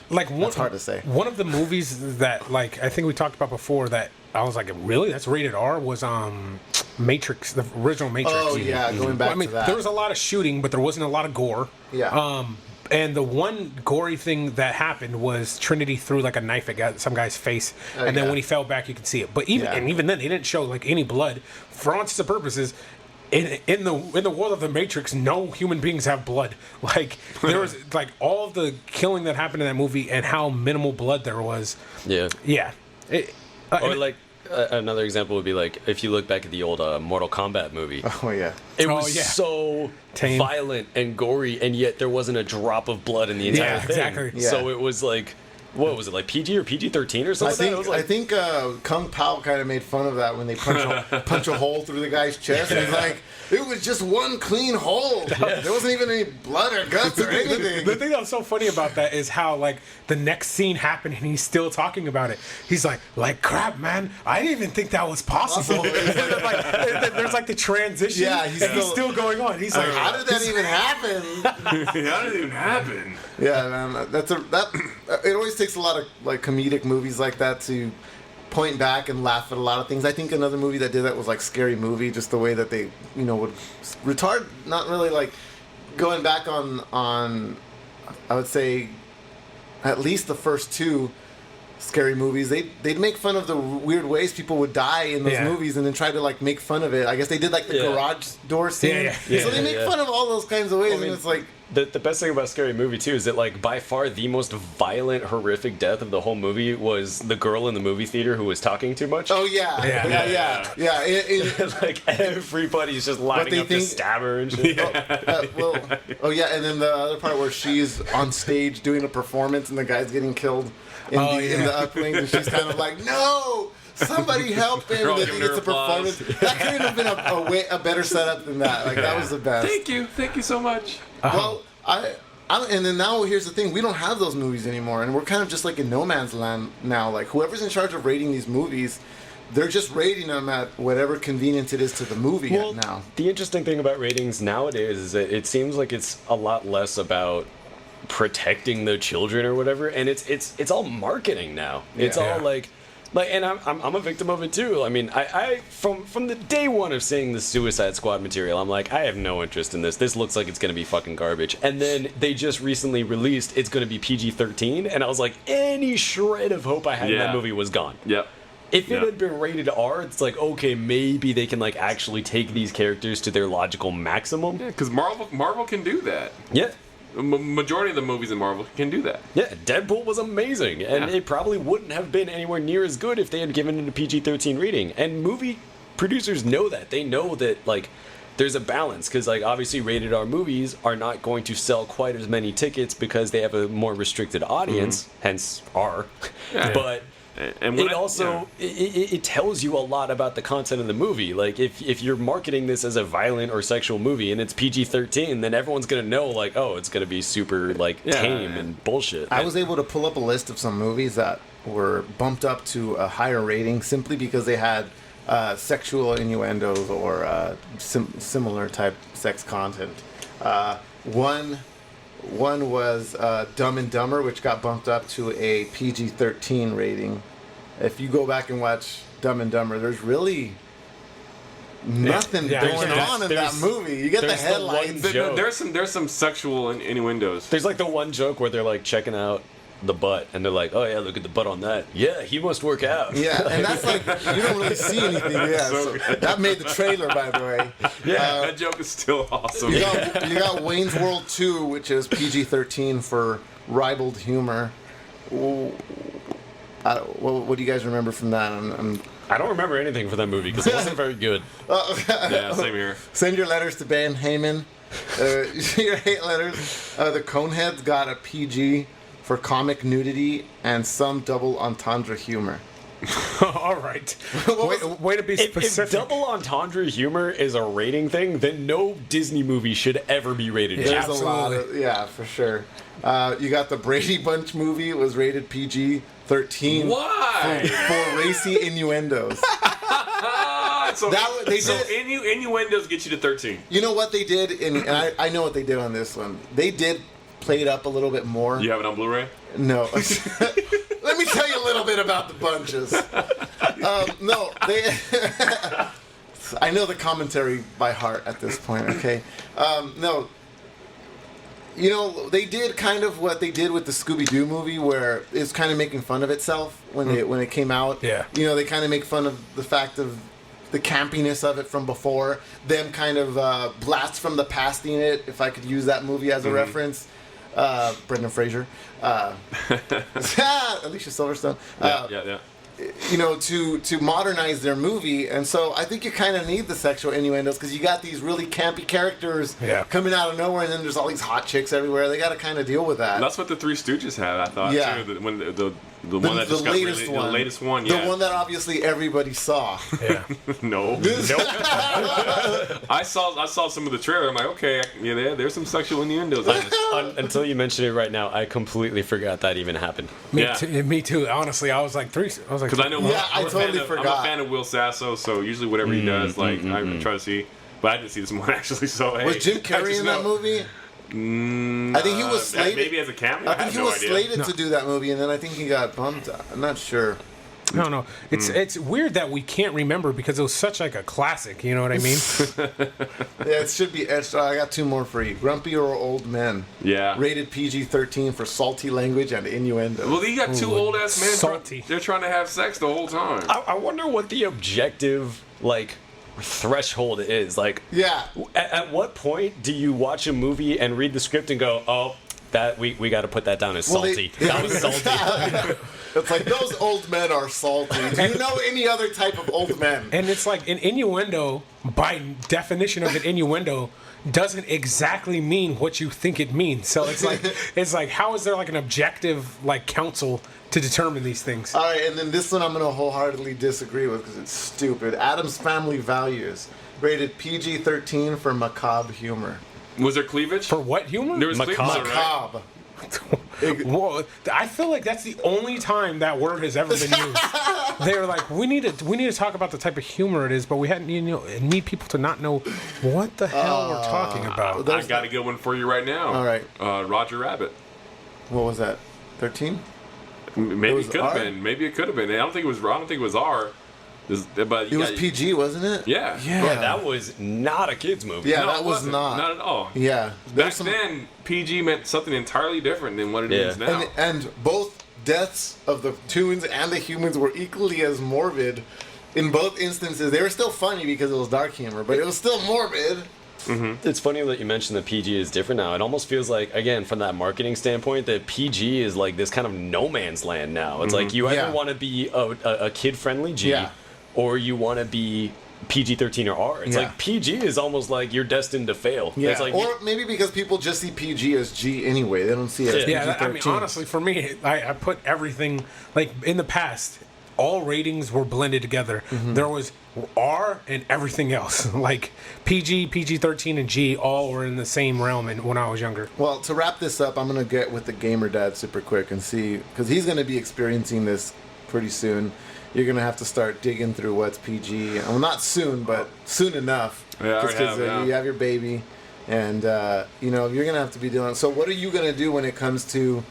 S2: Like
S1: That's hard to say.
S2: One of the movies that, like, I think we talked about before that I was like, really? That's rated R? Was Matrix, the original Matrix.
S1: Oh, yeah, going back to that.
S2: There was a lot of shooting, but there wasn't a lot of gore.
S1: Yeah.
S2: And the one gory thing that happened was Trinity threw like a knife at some guy's face, and then when he fell back, you could see it. But even then, they didn't show like any blood. For all intents and purposes, in the world of the Matrix, no human beings have blood. Like there was like all of the killing that happened in that movie, and how minimal blood there was.
S4: Yeah.
S2: Yeah.
S4: Or like another example would be like if you look back at the old Mortal Kombat movie.
S1: Oh yeah.
S4: It was so tame, violent and gory, and yet there wasn't a drop of blood in the entire thing.
S2: Exactly.
S1: Yeah.
S4: So it was like, what was it, like PG or PG-13 or something?
S1: I think Kung Pao kind of made fun of that when they punch a hole through the guy's chest. And he's like, it was just one clean hole. There wasn't even any blood or guts or anything.
S2: The thing that was so funny about that is how, like, the next scene happened and he's still talking about it. He's like crap, man, I didn't even think that was possible. There's like the transition.
S1: Yeah,
S2: he's still going on. He's like,
S1: how did that even happen?
S3: How did it even happen?
S1: Yeah, man, it always takes a lot of like comedic movies like that to point back and laugh at a lot of things. I think another movie that did that was like Scary Movie, just the way that they would retard, not really like going back on I would say at least the first two Scary Movies. They'd make fun of the weird ways people would die in those movies and then try to like make fun of it. I guess they did like the garage door scene. So they make fun of all those kinds of ways, and it's like
S4: the best thing about Scary Movie too is that like by far the most violent, horrific death of the whole movie was the girl in the movie theater who was talking too much.
S1: Oh yeah.
S4: Like everybody's just lining up to stab her and shit.
S1: And then the other part where she's on stage doing a performance and the guy's getting killed in the upwing, and she's kind of like, no, somebody help him. It's a performance. That couldn't have been a better setup than that. Like that was the best.
S3: Thank you so much.
S1: Well, and then now here's the thing: we don't have those movies anymore, and we're kind of just like in no man's land now. Like whoever's in charge of rating these movies, they're just rating them at whatever convenience it is to the movie now.
S4: The interesting thing about ratings nowadays is that it seems like it's a lot less about protecting the children or whatever, and it's all marketing now. It's all like, and I'm a victim of it too. I mean, I from the day one of seeing the Suicide Squad material, I'm like, I have no interest in this. This looks like it's gonna be fucking garbage. And then they just recently released it's gonna be PG-13, and I was like, any shred of hope I had in that movie was gone.
S3: Yep.
S4: If it had been rated R, it's like, okay, maybe they can like actually take these characters to their logical maximum.
S3: Yeah, because Marvel can do that.
S4: Yeah.
S3: Majority of the movies in Marvel can do that.
S4: Yeah, Deadpool was amazing, and it probably wouldn't have been anywhere near as good if they had given it a PG-13 rating. And movie producers know that. They know that, like, there's a balance, because, like, obviously rated R movies are not going to sell quite as many tickets because they have a more restricted audience, hence R. Yeah. But and it also it tells you a lot about the content of the movie. Like if you're marketing this as a violent or sexual movie and it's PG-13, then everyone's gonna know like, oh, it's gonna be super like tame and bullshit.
S1: I was able to pull up a list of some movies that were bumped up to a higher rating simply because they had sexual innuendos or similar type sex content. One was Dumb and Dumber, which got bumped up to a PG-13 rating. If you go back and watch Dumb and Dumber, there's really nothing going on in that movie. You get the headlines.
S3: There's some sexual innuendos.
S4: There's like the one joke where they're like checking out the butt, and they're like, oh yeah, look at the butt on that. Yeah, he must work out.
S1: Yeah, and that's like, you don't really see anything. Yeah, so that made the trailer, by the way.
S3: Yeah, that joke is still awesome.
S1: You got Wayne's World 2, which is PG-13 for ribald humor. What do you guys remember from that?
S4: I don't remember anything from that movie because it wasn't very good.
S3: Yeah, same here.
S1: Send your letters to Ben Haymen. Your hate letters. The Coneheads got a PG for comic nudity and some double entendre humor.
S2: All right. Way to be specific.
S4: If double entendre humor is a rating thing, then no Disney movie should ever be rated G.
S1: There's a lot of, yeah, for sure. You got the Brady Bunch movie. It was rated PG-13.
S3: Why?
S1: For racy innuendos.
S3: Innuendos get you to 13.
S1: You know what they did, and I know what they did on this one. They did play it up a little bit more.
S3: You have it on Blu-ray?
S1: No. Let me tell you a little bit about the bunches. No, they. I know the commentary by heart at this point. Okay, no. You know, they did kind of what they did with the Scooby-Doo movie, where it's kind of making fun of itself when it came out.
S2: Yeah.
S1: You know, they kind of make fun of the fact of the campiness of it from before. Them kind of blast from the pasting it, if I could use that movie as a reference. Brendan Fraser. Alicia Silverstone.
S3: Yeah.
S1: You know, to modernize their movie, and so I think you kind of need the sexual innuendos because you got these really campy characters coming out of nowhere, and then there's all these hot chicks everywhere. They got to kind of deal with that.
S3: That's what the Three Stooges had, I thought.
S1: Yeah.
S3: Too. The one that just got released. The latest one. Yeah.
S1: The one that obviously everybody saw.
S2: Yeah.
S3: No. I saw some of the trailer. I'm like, okay, yeah, there's some sexual innuendos on this.
S4: Until you mention it right now, I completely forgot that even happened.
S2: Me too. Honestly, I was like
S3: because I know.
S1: I totally forgot.
S3: I'm a fan of Will Sasso, so usually whatever he does, I try to see. But I didn't see this one actually. So hey,
S1: was Jim Carrey in that movie? I think he was slated.
S3: Maybe as a cameo.
S1: I think he was slated to do that movie, and then I think he got bumped. I'm not sure.
S2: No. It's weird that we can't remember because it was such like a classic. You know what I mean?
S1: Yeah, it should be etched. I got two more for you. Grumpy or Old Men.
S3: Yeah.
S1: Rated PG-13 for salty language and innuendo.
S3: Well, you got two old ass men.
S2: Salty.
S3: They're trying to have sex the whole time.
S4: I wonder what the objective threshold is.
S1: Yeah.
S4: At what point do you watch a movie and read the script and go, oh, that we got to put that down as salty. That was salty.
S1: It's like, those old men are salty. Do you know any other type of old men?
S2: And it's like an innuendo, by definition of an innuendo, doesn't exactly mean what you think it means. So it's like how is there like an objective counsel to determine these things?
S1: All right, and then this one I'm going to wholeheartedly disagree with because it's stupid. Addams Family Values, rated PG-13 for macabre humor.
S3: Was there cleavage?
S2: For what humor?
S3: There was
S1: Macabre.
S3: Right?
S2: Whoa, I feel like that's the only time that word has ever been used. They were like, we need to talk about the type of humor it is, but we hadn't, need people to not know what the hell we're talking about.
S3: I got a good one for you right now.
S1: All right.
S3: Roger Rabbit.
S1: What was that? 13?
S3: Maybe it could have been. Maybe it could have been. I don't think it was. I don't think it was R. But
S1: it was PG, wasn't it?
S3: Yeah.
S4: Yeah, that was not a kids movie.
S1: Yeah, that was not.
S3: Not at all.
S1: Yeah.
S3: Back then, PG meant something entirely different than what it means now.
S1: And both deaths of the toons and the humans were equally as morbid. In both instances, they were still funny because it was dark humor, but it was still morbid.
S4: Mm-hmm. It's funny that you mentioned that PG is different now. It almost feels like, again, from that marketing standpoint, that PG is like this kind of no man's land now. It's like you either want to be a kid-friendly G, or you want to be PG-13 or R. It's like PG is almost like you're destined to fail.
S1: Yeah.
S4: It's like,
S1: or maybe because people just see PG as G anyway. They don't see it as PG-13.
S2: I mean, honestly, for me, I put everything, in the past, all ratings were blended together. Mm-hmm. There was R and everything else. Like PG, PG-13, and G all were in the same realm when I was younger.
S1: Well, to wrap this up, I'm going to get with the gamer dad super quick and see, because he's going to be experiencing this pretty soon. You're going to have to start digging through what's PG. Well, not soon, but soon enough.
S3: Yeah,
S1: because you have your baby, and you're going to have to be doing. So what are you going to do when it comes to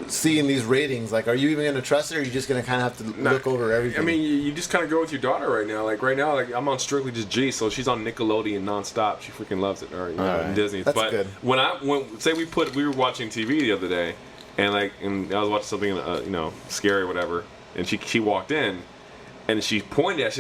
S1: seeing these ratings? Like, are you even going to trust it, or are you just going to kind of have to look over everything?
S3: I mean, you just kind of go with your daughter right now. Like, right now, I'm on strictly just G, so she's on Nickelodeon nonstop. She freaking loves it, or Disney.
S1: That's
S3: but
S1: good.
S3: When say we were watching TV the other day, and I was watching something, scary or whatever, and she walked in, and she pointed at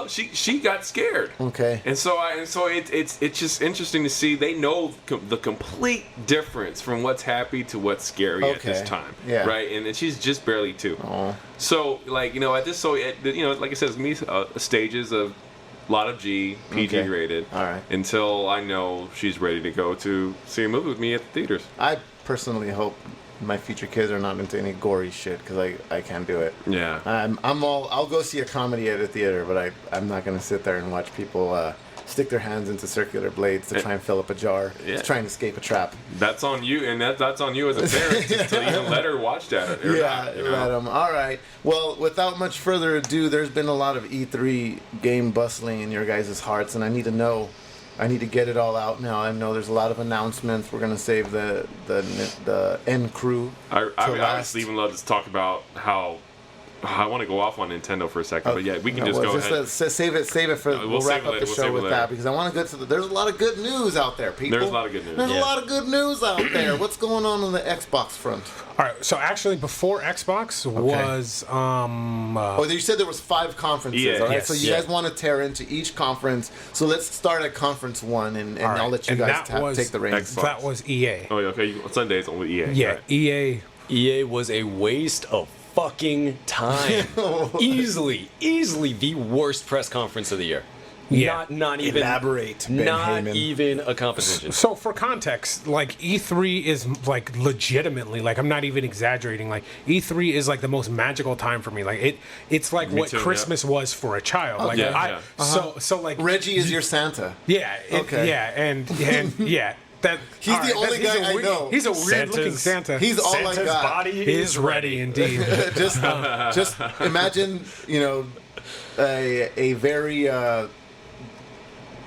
S3: she got scared.
S1: Okay.
S3: And so it's just interesting to see they know the complete difference from what's happy to what's scary at this time.
S1: Yeah.
S3: Right. And she's just barely 2.
S1: Oh.
S3: So like at this like I said, it's gonna be stages of a lot of G, PG rated.
S1: All right.
S3: Until I know she's ready to go to see a movie with me at the theaters.
S1: I personally hope my future kids are not into any gory shit because I can't do it.
S3: Yeah.
S1: I'll go see a comedy at a theater, but I'm not gonna sit there and watch people stick their hands into circular blades to try and fill up a jar, to try and escape a trap.
S3: That's on you, and that's on you as a parent to even let her watch that.
S1: All right. Well, without much further ado, there's been a lot of E3 game bustling in your guys' hearts, and I need to get it all out now. I know there's a lot of announcements. We're gonna save the end crew.
S3: I honestly even love to talk about how I want to go off on Nintendo for a second, but yeah, we can go ahead.
S1: Save it for. We'll wrap up the show with that because I want to get to there's a lot of good news out there, people.
S3: There's a lot of good news.
S1: There's a lot of good news out there. What's going on the Xbox front?
S2: All right, so actually before Xbox was
S1: you said there was 5 conferences.
S3: Yeah.
S1: All right,
S2: Yes.
S1: so you guys want to tear into each conference. So let's start at conference 1, and
S2: right.
S1: I'll let you
S2: And
S1: guys
S2: that was
S1: take the reins.
S3: Xbox.
S2: that was EA.
S3: Oh, yeah, okay. Sundays on with EA.
S2: Yeah,
S3: Right.
S2: EA.
S4: was a waste of fucking time. easily the worst press conference of the year.
S2: Yeah.
S4: Not even
S1: Elaborate, Ben
S4: not
S1: Haymen.
S4: even a competition.
S2: So for context, like E3 is like legitimately, like I'm not even exaggerating, like E3 is like the most magical time for me. Like it's like
S3: Me
S2: what
S3: too,
S2: Christmas was for a child. Like
S3: Yeah.
S2: so like
S1: Reggie is your Santa.
S2: yeah,
S1: Okay.
S2: yeah, and yeah. That
S1: He's the only guy I know.
S2: He's a weird looking Santa.
S1: He's all I
S4: Santa's
S1: got.
S4: body
S2: is ready indeed.
S1: just imagine, a very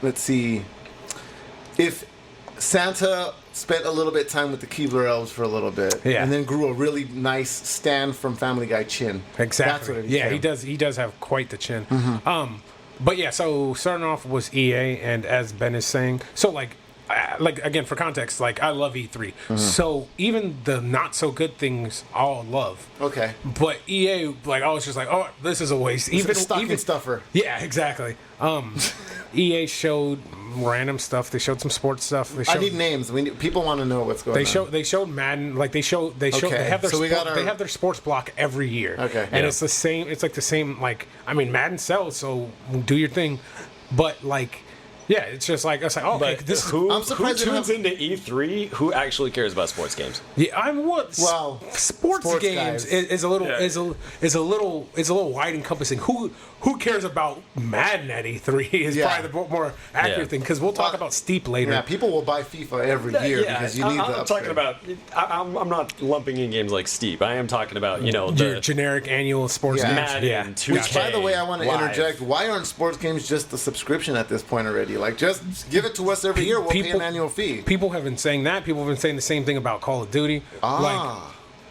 S1: let's see, if Santa spent a little bit of time with the Keebler elves for a little bit, and then grew a really nice Stan from Family Guy chin.
S2: Exactly.
S1: That's what it is.
S2: Yeah, he does have quite the chin. But yeah, so starting off was EA, and as Ben is saying, so like again for context, like I love E3, so even the not so good things I'll love.
S1: Okay.
S2: But EA, like I was just like, oh, this is a waste.
S1: Even stocking stuffer.
S2: Yeah, exactly. EA showed random stuff. They showed some sports stuff.
S1: I need names. People want to know what's going on.
S2: They showed Madden. Like they have their they have their sports block every year.
S1: Okay.
S2: And it's the same. It's like the same. Like I mean, Madden sells, so do your thing. But like, yeah, it's just like it's like okay,
S4: But
S2: this
S4: who
S1: I'm surprised
S4: tunes into E3? Who actually cares about sports games?
S2: yeah, I'm what
S1: Well,
S2: sports games
S1: guys.
S2: is a little
S3: Yeah.
S2: is a little wide encompassing. Who cares about Madden at E3 is
S1: Yeah.
S2: probably the more accurate thing because we'll talk about Steep later.
S1: Yeah, people will buy FIFA every year because you need the
S4: I'm talking
S1: upgrade.
S4: about. I'm not lumping in games like Steep. I am talking about
S2: Your
S4: the
S2: generic annual sports
S1: Yeah.
S2: games.
S4: Madden,
S2: Yeah.
S4: 2K,
S1: Which, by the way, I want to
S4: Live.
S1: interject. Why aren't sports games just a subscription at this point already? Like, just give it to us every year. We'll pay an annual fee.
S2: People have been saying that. People have been saying the same thing about Call of Duty.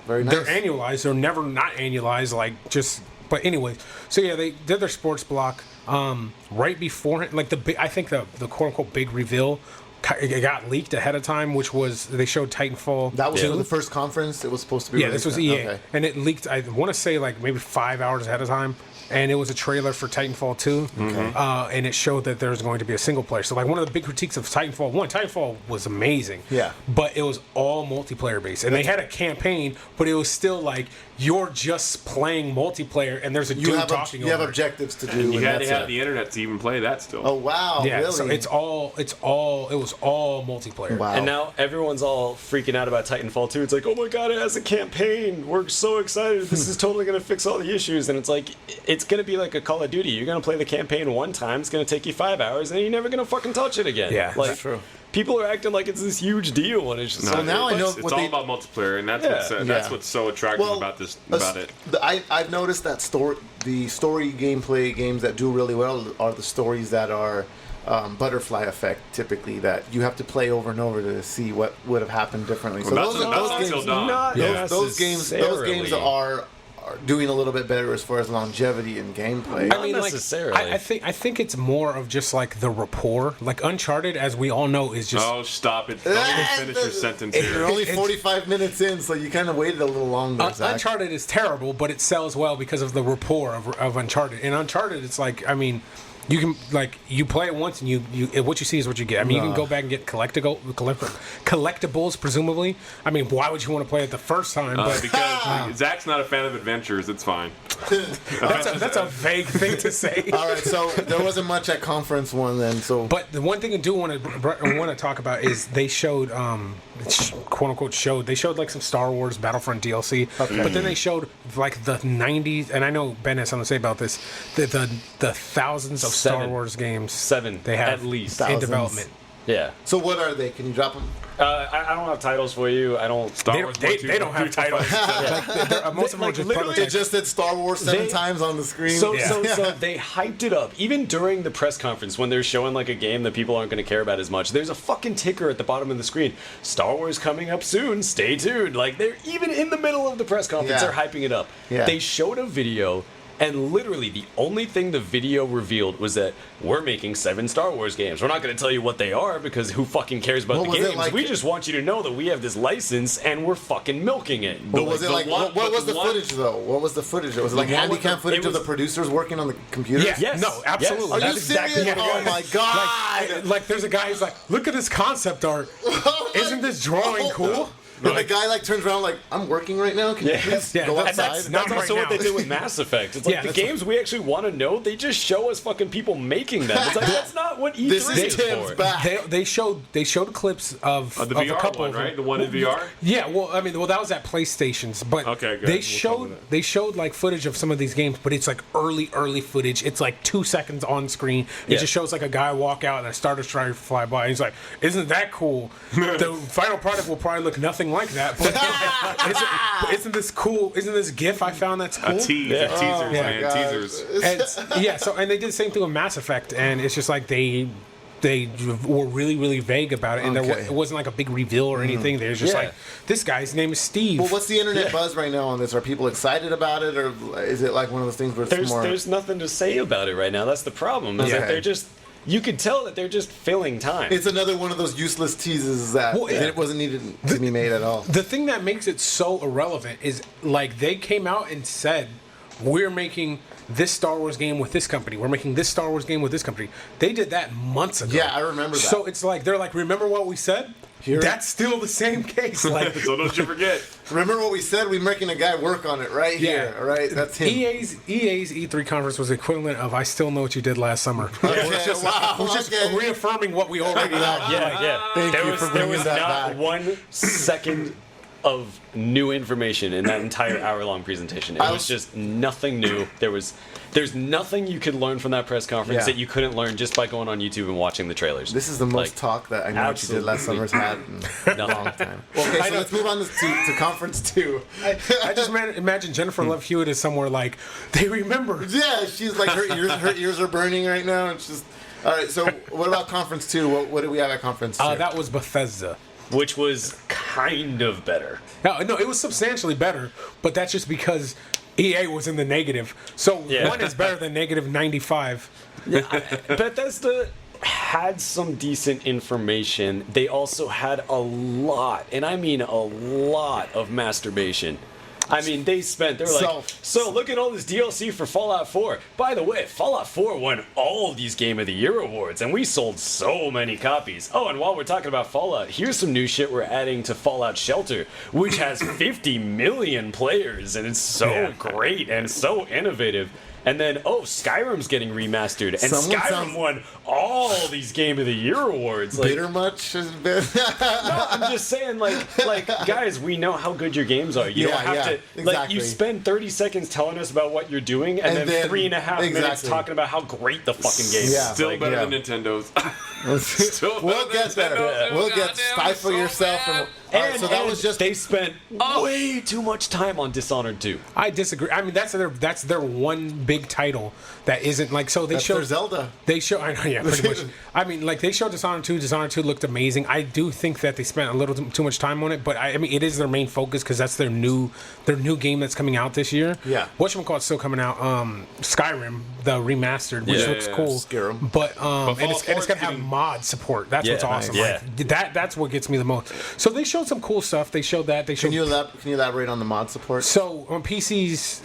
S1: Very nice.
S2: They're annualized. They're never not annualized. Like just. But anyways, so yeah, they did their sports block right before like I think the quote unquote big reveal. It got leaked ahead of time, which was they showed Titanfall.
S1: That was
S2: 2.
S1: the first conference. It was supposed to be.
S2: Yeah, this was EA,
S1: Okay.
S2: and it leaked. I want to say like maybe 5 hours ahead of time, and it was a trailer for Titanfall 2, and it showed that there was going to be a single player. So like one of the big critiques of Titanfall 1, Titanfall was amazing,
S1: Yeah.
S2: but it was all multiplayer based, and they had a campaign, but it was still like you're just playing multiplayer, and there's a dude talking.
S1: You have
S2: over it.
S1: objectives to do.
S3: You
S1: and
S3: had to
S1: that's
S3: have
S1: it.
S3: the internet to even play that still.
S1: Oh wow!
S2: Yeah,
S1: really?
S2: so it was all multiplayer.
S1: Wow.
S4: And now everyone's all freaking out about Titanfall 2. It's like, oh my god, it has a campaign. We're so excited. This is totally going to fix all the issues. And it's like, it's going to be like a Call of Duty. You're going to play the campaign one time. It's going to take you 5 hours, and you're never going to fucking touch it again.
S2: Yeah,
S4: like,
S1: that's true.
S4: People are acting like it's this huge deal, and it's just
S1: So now I know
S3: It's
S1: what
S3: all
S1: they.
S3: about multiplayer, and that's
S1: Yeah.
S3: what's so attractive about it.
S1: I've noticed that the story gameplay games that do really well are the stories that are butterfly effect, typically, that you have to play over and over to see what would have happened differently. So
S3: Well,
S1: those
S3: that's
S1: games,
S3: until dawn.
S4: Not
S1: those games are doing a little bit better as far as longevity and gameplay.
S2: I mean,
S4: necessarily.
S2: I think it's more of just like the rapport. Like Uncharted, as we all know, is just.
S3: Oh, stop it! Don't even finish your sentence
S1: You're
S3: here.
S1: only 45 minutes in, so you kind of waited a little longer. Zach.
S2: Uncharted is terrible, but it sells well because of the rapport of Uncharted. In Uncharted, it's like, I mean, you can you play it once and you what you see is what you get. I mean, you can go back and get collectibles, presumably. I mean, why would you want to play it the first time? But
S3: Because Zach's not a fan of adventures. It's fine.
S2: that's a vague thing to say.
S1: All right, so there wasn't much at Conference 1 then. So,
S2: But the one thing I do want to talk about is they showed, quote unquote, they showed like some Star Wars Battlefront DLC, but then they showed like the 90s, and I know Ben has something to say about this. The thousands of Star Wars games,
S4: 7
S2: they have
S4: at least
S2: in development.
S4: Yeah.
S1: so what are they? Can you drop them?
S4: I don't have titles for you. I don't.
S2: They don't have titles. Most of them are just
S1: It
S2: prototypes.
S1: just said Star Wars 7 times on the screen.
S4: So they hyped it up. Even during the press conference, when they're showing like a game that people aren't going to care about as much, there's a fucking ticker at the bottom of the screen. Star Wars coming up soon. Stay tuned. Like, they're even in the middle of the press conference, they're hyping it up.
S1: Yeah.
S4: They showed a video. And literally, the only thing the video revealed was that we're making 7 Star Wars games. We're not going to tell you what they are because who fucking cares about the games? We just want you to know that we have this license and we're fucking milking it.
S1: What was it like? What was the footage though? What was the footage? Was it like handycam footage of the producers working on the computer?
S2: Yeah.
S4: Yes.
S2: No, absolutely.
S1: Are you
S2: That's
S1: serious?
S2: exactly what it
S1: Oh my
S2: was.
S1: god!
S2: Like there's a guy who's like, look at this concept art. Isn't this drawing cool?
S1: And the guy like turns around like, I'm working right now. Can you please go
S2: and
S1: outside?
S2: that's
S4: That's
S2: Not
S4: also
S2: right
S4: what they
S2: now.
S4: did with Mass Effect. It's like
S2: Yeah,
S4: the
S2: that's
S4: games we actually want to know, they just show us fucking people making them. It's like, that's not what E3
S1: This is
S4: is
S1: Tim's
S4: for.
S1: back.
S2: They showed clips of
S3: The
S2: a
S3: VR
S2: couple
S3: one,
S2: of them.
S3: right? The one in VR?
S2: Yeah, well, I mean, that was at PlayStation's, but
S3: Okay, good.
S2: they
S3: We'll
S2: showed
S3: cover that.
S2: they showed like footage of some of these games, but it's like early footage. It's like 2 seconds on screen. It
S4: Yeah.
S2: just shows like a guy walk out and a Star Destroyer fly by. He's like, "Isn't that cool?" The final product will probably look nothing like that, but isn't this cool? Isn't this GIF I found that's cool?
S3: A teasers, man,
S1: God.
S3: teasers.
S2: And they did the same thing with Mass Effect, and it's just like they were really vague about it, and
S1: Okay.
S2: it wasn't like a big reveal or anything. They were just
S4: Yeah.
S2: like, this guy's name is Steve.
S1: Well, what's the internet buzz right now on this? Are people excited about it, or is it like one of those things where it's more?
S4: There's nothing to say about it right now. That's the problem. Is that they're just, you could tell that they're just filling time.
S1: It's another one of those useless teases that it wasn't needed to be made at all.
S2: The thing that makes it so irrelevant is like they came out and said, we're making this Star Wars game with this company. We're making this Star Wars game with this company. They did that months ago.
S1: Yeah, I remember that.
S2: So it's like, they're like, remember what we said? That's still the same case. Like,
S3: So don't you forget.
S1: Remember what we said? We're making a guy work on it right here. All right, that's him.
S2: EA's E3 conference was the equivalent of I still know what you did last summer.
S1: Okay,
S2: It was just,
S1: wow,
S2: it was just
S1: okay.
S2: reaffirming what we already have.
S4: Yeah.
S1: Thank
S4: there
S1: you
S4: was,
S1: for
S4: there
S1: bringing
S4: was
S1: that
S4: not
S1: back.
S4: 1 second of new information in that entire hour-long presentation. It was just nothing new. There's nothing you could learn from that press conference that you couldn't learn just by going on YouTube and watching the trailers.
S1: This is the most talk that I know what you did last summer's had in a long time. Okay, so let's move on to Conference 2.
S2: I just imagine Jennifer Love Hewitt is somewhere like, they remember.
S1: Yeah, she's like, her ears are burning right now. It's just... All right, so what about Conference 2? What did we have at Conference 2?
S2: That was Bethesda.
S4: Which was kind of better.
S2: No, it was substantially better, but that's just because EA was in the negative. So one is better than negative 95.
S4: Bethesda had some decent information. They also had a lot, and I mean a lot, of masturbation. I mean, they were like, so look at all this DLC for Fallout 4. By the way, Fallout 4 won all these Game of the Year awards, and we sold so many copies. Oh, and while we're talking about Fallout, here's some new shit we're adding to Fallout Shelter, which has 50 million players, and it's so great and so innovative. And then, Skyrim's getting remastered, and Skyrim won all these Game of the Year awards. Like,
S1: bitter much? Has been...
S4: no, I'm just saying, like, guys, we know how good your games are. You don't have to, like, you spend 30 seconds telling us about what you're doing, and then 3.5 minutes talking about how great the fucking game is.
S3: Still better than Nintendo's.
S1: We'll get there. We'll get Stifle Yourself.
S4: And
S1: so that was just
S4: they spent way too much time on Dishonored 2.
S2: I disagree. I mean, that's their one big title that isn't like. So they
S1: showed
S2: showed
S1: Zelda.
S2: They show. I know, yeah, pretty much. I mean, like they showed Dishonored 2. Dishonored 2 looked amazing. I do think that they spent a little too much time on it, but I mean, it is their main focus because that's their new game that's coming out this year.
S1: Yeah.
S2: Whatchamacallit's still coming out. Skyrim, the remastered, which looks cool.
S1: Skyrim.
S2: But and it's gonna have mod support. That's what's awesome.
S4: Nice.
S2: Like that's what gets me the most. So they showed some cool stuff. They showed that.
S1: Can you elaborate on the mod support?
S2: So on PCs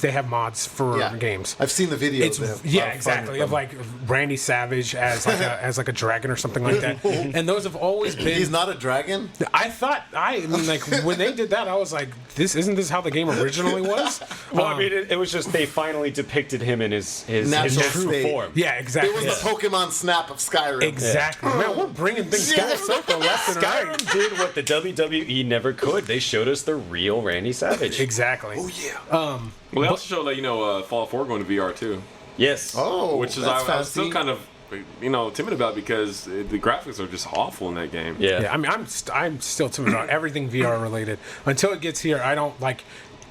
S2: they have mods for games.
S1: I've seen the videos.
S2: Exactly. Of like Randy Savage as like a dragon or something like that. And those have always been.
S1: He's not a dragon.
S2: I mean, like when they did that, I was like, isn't this how the game originally was?
S4: Well, I mean, it was just they finally depicted him in his true form.
S2: Yeah, exactly.
S1: It was the Pokemon Snap of Skyrim.
S2: Exactly. Man, we're bringing things full circle left and right.
S4: Skyrim did what the WWE never could. They showed us the real Randy Savage.
S2: Exactly.
S1: Oh yeah.
S3: Well, they also showed that Fallout 4 going to VR too.
S4: Yes.
S1: Oh,
S3: which is I was still kind of timid about because the graphics are just awful in that game.
S2: Yeah. I mean, I'm still timid about everything VR related until it gets here. I don't like.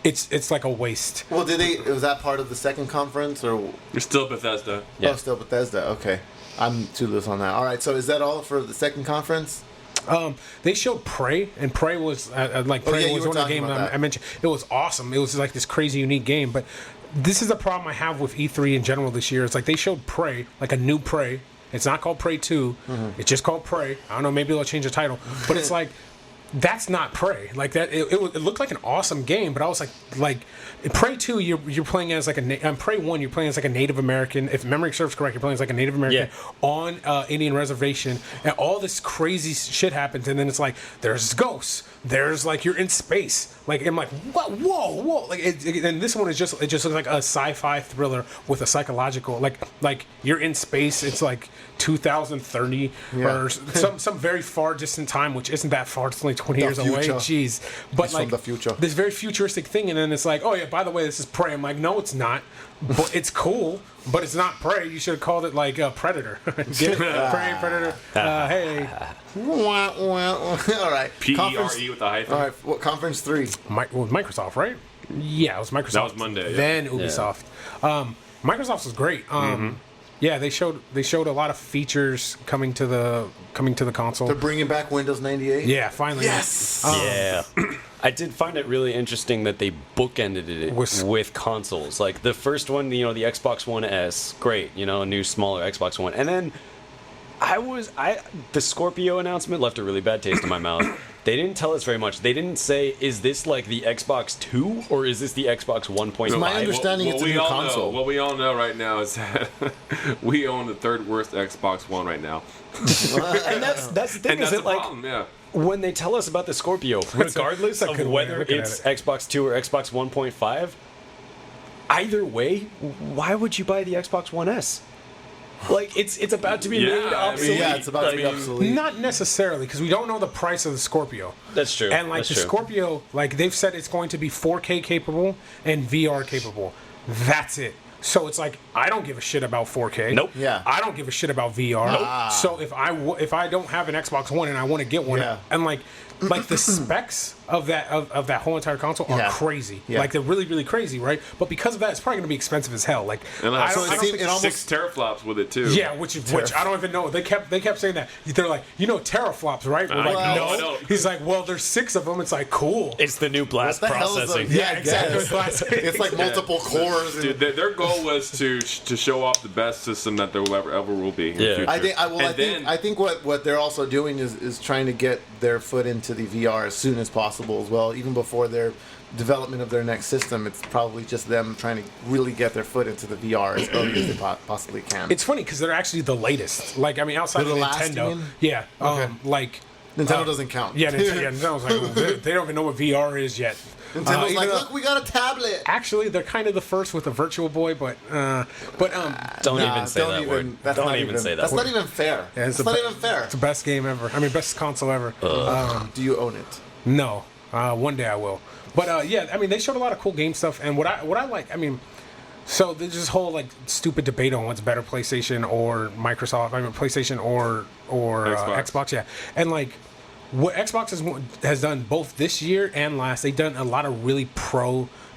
S2: It's like a waste.
S1: Well, was that part of the second conference or?
S3: You're still Bethesda.
S1: Yeah. Oh, still Bethesda. Okay, I'm too loose on that. All right, so is that all for the second conference?
S2: They showed Prey, and Prey was was one of the games I mentioned. It was awesome. It was like this crazy unique game. But this is the problem I have with E3 in general this year. It's like they showed Prey, like a new Prey. It's not called Prey 2. Mm-hmm. It's just called Prey. I don't know. Maybe they'll change the title. But it's like that's not Prey. Like that. It looked like an awesome game, but I was like Prey 2, you're playing as like Prey 1, you're playing as like a Native American. If memory serves correct, you're playing as like a Native American on Indian reservation, and all this crazy shit happens, and then it's like there's ghosts, there's like you're in space, like I'm like what? Whoa! Like and this one is just looks like a sci-fi thriller with a psychological like you're in space. It's like 2030 or some very far distant time, which isn't that far. It's only 20 years away. Jeez, but
S1: it's
S2: like
S1: from the future.
S2: This very futuristic thing, and then it's like, oh yeah, by the way, this is Prey. I'm like, no, it's not. But it's cool, but it's not Prey. You should have called it like Predator. Get it? Prey, Predator. Hey.
S1: All right.
S3: PERE with the hyphen.
S1: All right. What conference 3?
S2: Microsoft, right? Yeah, it was Microsoft.
S3: That was Monday. Yeah.
S2: Then Ubisoft. Microsoft was great. Yeah, they showed a lot of features coming to the console.
S1: They're bringing back Windows 98.
S2: Yeah, finally.
S1: Yes.
S4: I did find it really interesting that they bookended it with consoles. Like the first one, the Xbox One S, great, a new smaller Xbox One, and then the Scorpio announcement left a really bad taste in my mouth. They didn't tell us very much. They didn't say, is this like the Xbox 2 or is this the Xbox 1.5?
S1: It's my understanding it's a new console.
S3: What we all know right now is that we own the third worst Xbox One right now.
S4: And that's the thing,
S3: and
S4: is
S3: that's
S4: it like
S3: problem,
S4: when they tell us about the Scorpio, regardless of whether it's Xbox 2 or Xbox 1.5, either way, why would you buy the Xbox One S? Like it's about to be made obsolete.
S1: It's about to be obsolete.
S2: Not necessarily, because we don't know the price of the Scorpio.
S4: That's true.
S2: And like Scorpio, like they've said, it's going to be 4K capable and VR capable. That's it. So it's like I don't give a shit about 4K.
S4: Nope.
S1: Yeah.
S2: I don't give a shit about VR. Nope. So if I don't have an Xbox One and I want to get one, and like the specs of that whole entire console are crazy. Yeah. Like they're really, really crazy, right? But because of that, it's probably going to be expensive as hell. Like
S3: and I don't think it almost 6 teraflops with it too.
S2: Yeah, which I don't even know. They kept saying that. They're like, teraflops, right? We're like, no. He's like, well, there's 6 of them. It's like, cool.
S4: It's the new blast processing.
S2: Yeah, exactly.
S1: It's like multiple cores.
S3: Dude, their goal was to show off the best system that there ever will be. In the future.
S1: I think what they're also doing is trying to get their foot into the VR as soon as possible as well. Even before their development of their next system, it's probably just them trying to really get their foot into the VR as early as they possibly can.
S2: It's funny because they're actually the latest. Like, I mean, outside of Nintendo. Yeah.
S1: Okay.
S2: Like
S1: Nintendo doesn't count.
S2: Yeah, Nintendo's like, they don't even know what VR is yet.
S1: Nintendo's like, look, we got a tablet.
S2: Actually, they're kind of the first with the Virtual Boy, but
S4: don't even say that word. Don't even say that.
S1: That's not even fair. Yeah, it's not even fair.
S2: It's the best game ever. I mean, best console ever.
S1: Do you own it?
S2: No. One day I will. But I mean, they showed a lot of cool game stuff, and what I like, I mean, So there's this whole like stupid debate on what's better, PlayStation or Microsoft. I mean, PlayStation or Xbox. Yeah, and like what Xbox has done both this year and last, they've done a lot of really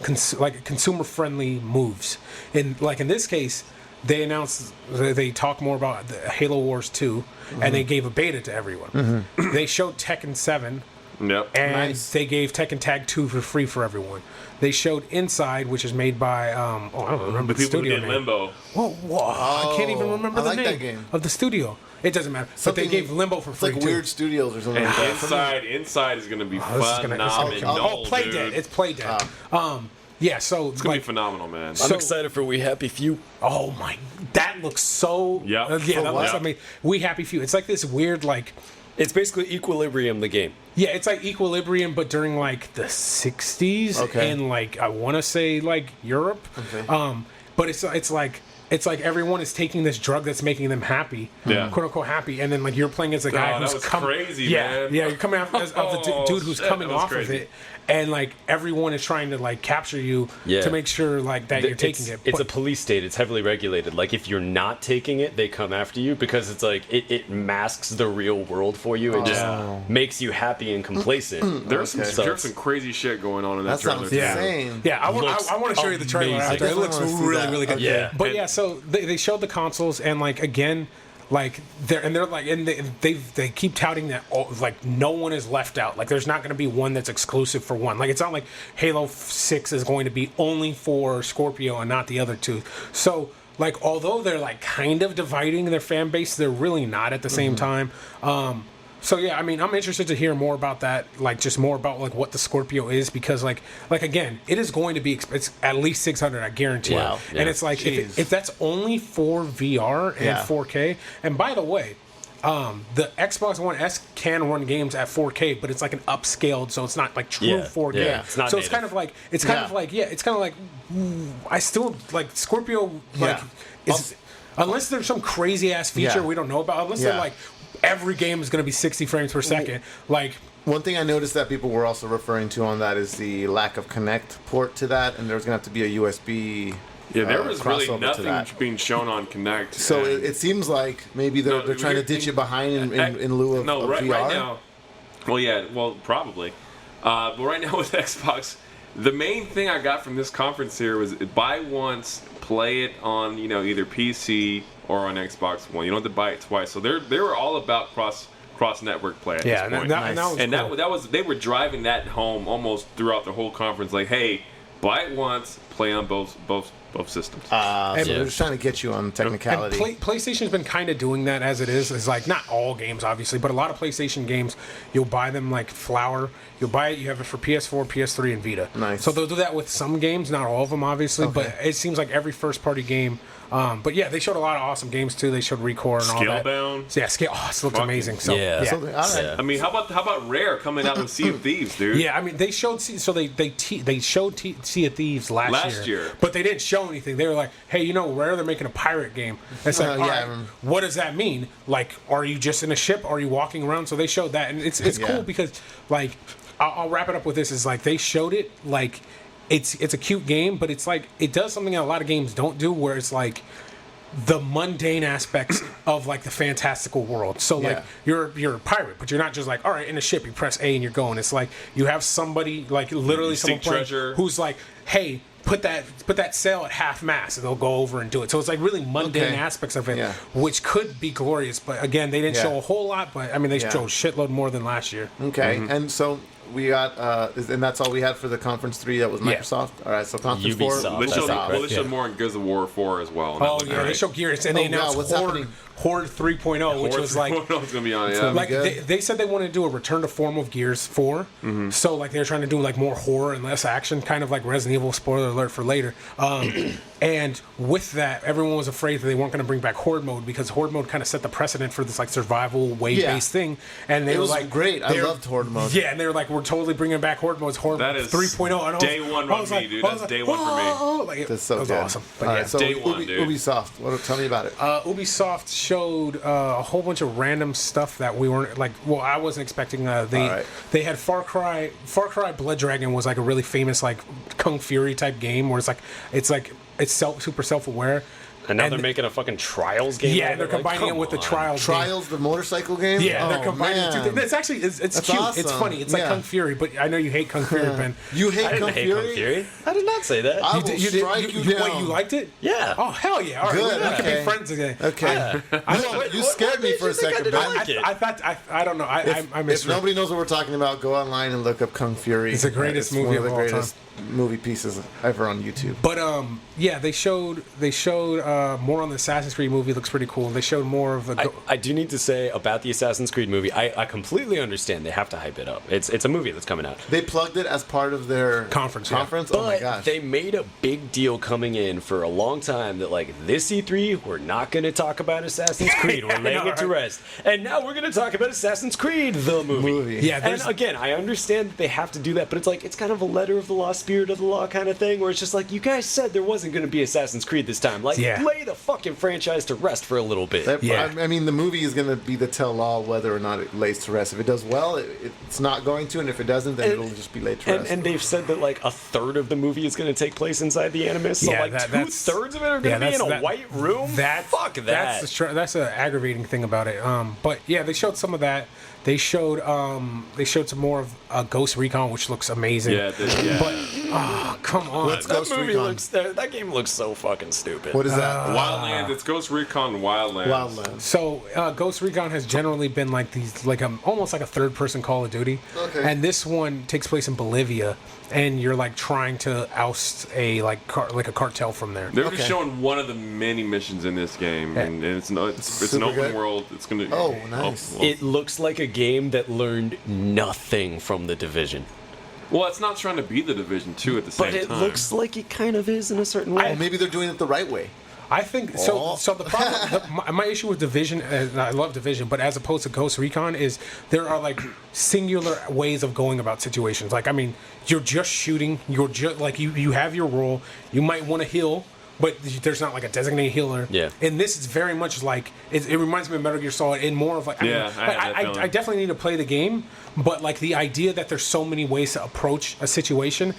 S2: consumer friendly moves. And like in this case, they announced they talk more about the Halo Wars 2, and they gave a beta to everyone. They showed Tekken 7.
S3: Yep.
S2: And they gave Tekken Tag 2 for free for everyone. They showed Inside, which is made by I don't remember the studio name.
S3: Limbo.
S2: Whoa, I can't even remember the name of the studio. It doesn't matter. But they gave Limbo for free.
S1: It's like Weird Studios or something
S3: And
S1: like that.
S3: Inside is going to be phenomenal.
S2: Playdead. It's Playdead. Yeah, so
S3: it's gonna be phenomenal, man.
S4: I'm excited for We Happy Few.
S2: Oh my, that looks so.
S3: Yeah,
S2: that looks. I mean, We Happy Few. It's like this weird like.
S4: It's basically Equilibrium, the game.
S2: Yeah, it's like Equilibrium, but during like the '60s and like I want to say like Europe. Okay. But it's like everyone is taking this drug that's making them happy, quote unquote happy, and then like you're playing as a guy who's
S3: crazy, man.
S2: Yeah, you're coming out as the dude who's coming off of it, and like everyone is trying to like capture you to make sure like that you're taking it.
S4: It's a police state. It's heavily regulated. Like if you're not taking it, they come after you because it's like it masks the real world for you. It just makes you happy and complacent.
S3: There's some crazy shit going on in that trailer.
S1: Sounds insane.
S2: Yeah, I want to show you the trailer after. It looks really good.
S4: Yeah,
S2: but yeah, so they showed the consoles and like again. Like they keep touting that like no one is left out. Like there's not going to be one that's exclusive for one. Like it's not like Halo 6 is going to be only for Scorpio and not the other two. So like although they're like kind of dividing their fan base, they're really not at the same time. So yeah, I mean, I'm interested to hear more about that, like just more about like what the Scorpio is, because like again, it is going to be it's at least 600, I guarantee. Wow. Yeah. And it's like if that's only for VR and 4K. And by the way, the Xbox One S can run games at 4K, but it's like an upscaled, so it's not like true 4K.
S4: Yeah, it's not
S2: so
S4: native.
S2: it's kind of like I still like Scorpio like is unless there's some crazy ass feature we don't know about, unless they're like every game is going to be 60 frames per second. Like
S1: one thing I noticed that people were also referring to on that is the lack of Connect port to that, and there's going to have to be a USB.
S3: Yeah, there was really nothing being shown on Connect.
S1: So it seems like maybe they're trying to ditch it behind in lieu of VR.
S3: Right now. Well, probably. But right now with Xbox, the main thing I got from this conference here was buy once, play it on either PC or on Xbox One. You don't have to buy it twice. So they were all about cross network play at this point. That was they were driving that home almost throughout the whole conference. Like, hey, buy it once, play on both systems.
S1: They're just trying to get you on technicality.
S2: And PlayStation's been kind of doing that as it is. It's like not all games, obviously, but a lot of PlayStation games, you'll buy them like flour. You'll buy it, you have it for PS4, PS3, and Vita.
S1: Nice.
S2: So they'll do that with some games, not all of them, obviously, but it seems like every first-party game. But yeah, they showed a lot of awesome games too. They showed Recore and all that.
S3: Scalebound.
S2: So, it looks amazing. So
S3: I mean, how about Rare coming out with Sea of Thieves, dude?
S2: Yeah, I mean, they showed they showed Sea of Thieves last year, but they didn't show anything. They were like, hey, Rare, they're making a pirate game. It's like, all right, what does that mean? Like, are you just in a ship? Are you walking around? So they showed that, and it's cool because like I'll wrap it up with this. Is like they showed it like. It's a cute game, but it's like it does something that a lot of games don't do, where it's like the mundane aspects of like the fantastical world. So like you're a pirate, but you're not just like, all right, in a ship you press A and you're going. It's like you have somebody like literally someone playing who's like, hey, put that sail at half mast, and they'll go over and do it. So it's like really mundane aspects of it, which could be glorious. But again, they didn't show a whole lot. But I mean, they showed a shitload more than last year.
S1: Okay, and so. We got, and that's all we had for the Conference 3. That was Microsoft. All right, so Conference 4.
S3: They showed more in Gears of War 4 as well.
S2: They showed Gears, and they announced Horde 3.0, which was like,
S3: it's gonna be on. Yeah,
S2: like they said they wanted to do a return to form of Gears 4. So like they're trying to do like more horror and less action, kind of like Resident Evil. Spoiler alert for later. And with that, everyone was afraid that they weren't going to bring back Horde mode, because Horde mode kind of set the precedent for this like survival wave-based thing. And they were like,
S1: great. I loved Horde mode.
S2: Yeah, and they were like, we're totally bringing back Horde mode. Horde
S3: that is
S2: 3.0.
S3: Day one on me, dude. That's day one for me.
S2: That's so good. Awesome.
S1: But day one, dude. Ubisoft. Tell me about it.
S2: Ubisoft showed a whole bunch of random stuff that we weren't like. Well, I wasn't expecting. They had Far Cry. Blood Dragon was like a really famous like Kung Fury type game where it's super self-aware.
S4: And now they're making a fucking Trials game.
S2: Yeah, they're combining it with the Trials.
S1: Trials, the motorcycle game.
S2: Yeah, they're combining the two things. It's actually it's cute. Awesome. It's funny. It's like Kung Fury, but I know you hate Kung Fury, Ben.
S1: You hate Kung Fury?
S4: I did not say that.
S1: I will strike you down.
S2: Wait, you liked it?
S4: Yeah.
S2: Oh hell yeah! All right,
S1: good.
S2: We can be friends again.
S1: Okay. You scared me for a second.
S2: I thought I don't know. I
S1: if nobody knows what we're talking about, go online and look up Kung Fury.
S2: It's the greatest movie of all time.
S1: Movie pieces ever on YouTube.
S2: But they showed more on the Assassin's Creed movie. Looks pretty cool. They showed more of the.
S4: I do need to say about the Assassin's Creed movie. I completely understand they have to hype it up. It's a movie that's coming out.
S1: They plugged it as part of their
S2: conference.
S1: Oh my gosh!
S4: They made a big deal coming in for a long time that like this E3 we're not going to talk about Assassin's Creed. We're laying it to rest, and now we're going to talk about Assassin's Creed the movie.
S2: Yeah,
S4: and again, I understand that they have to do that, but it's kind of a letter of the lost spirit of the law kind of thing where it's just like, you guys said there wasn't going to be Assassin's Creed this time. Like, lay the fucking franchise to rest for a little bit.
S1: I mean, the movie is going to be the tell-all whether or not it lays to rest. If it does well, it's not going to, and if it doesn't, then it'll just be laid to rest.
S4: And they've said that like a third of the movie is going to take place inside the Animus, so like 2/3 of it are going to be in a white room. Fuck that.
S2: That's an aggravating thing about it. But yeah, they showed some of that. They showed some more of Ghost Recon, which looks amazing.
S3: Yeah.
S2: But come on,
S4: that game looks so fucking stupid.
S1: What is that?
S3: Wildlands. It's Ghost Recon Wildlands.
S2: So Ghost Recon has generally been like these, like almost like a third-person Call of Duty.
S1: Okay.
S2: And this one takes place in Bolivia, and you're like trying to oust a a cartel from there.
S3: They're just showing one of the many missions in this game, and it's an open world. It's gonna.
S1: Oh, nice.
S4: It looks like a game that learned nothing from The Division.
S3: Well, it's not trying to be The Division 2 at the same time.
S4: But it looks like it kind of is in a certain way.
S1: Maybe they're doing it the right way.
S2: I think so. So the problem, my issue with Division, and I love Division, but as opposed to Ghost Recon, is there are like singular ways of going about situations. Like, I mean, you're just shooting. You're just like you have your role. You might want to heal, but there's not like a designated healer.
S4: Yeah.
S2: And this is very much like it reminds me of Metal Gear Solid in more of like I definitely need to play the game, but like the idea that there's so many ways to approach a situation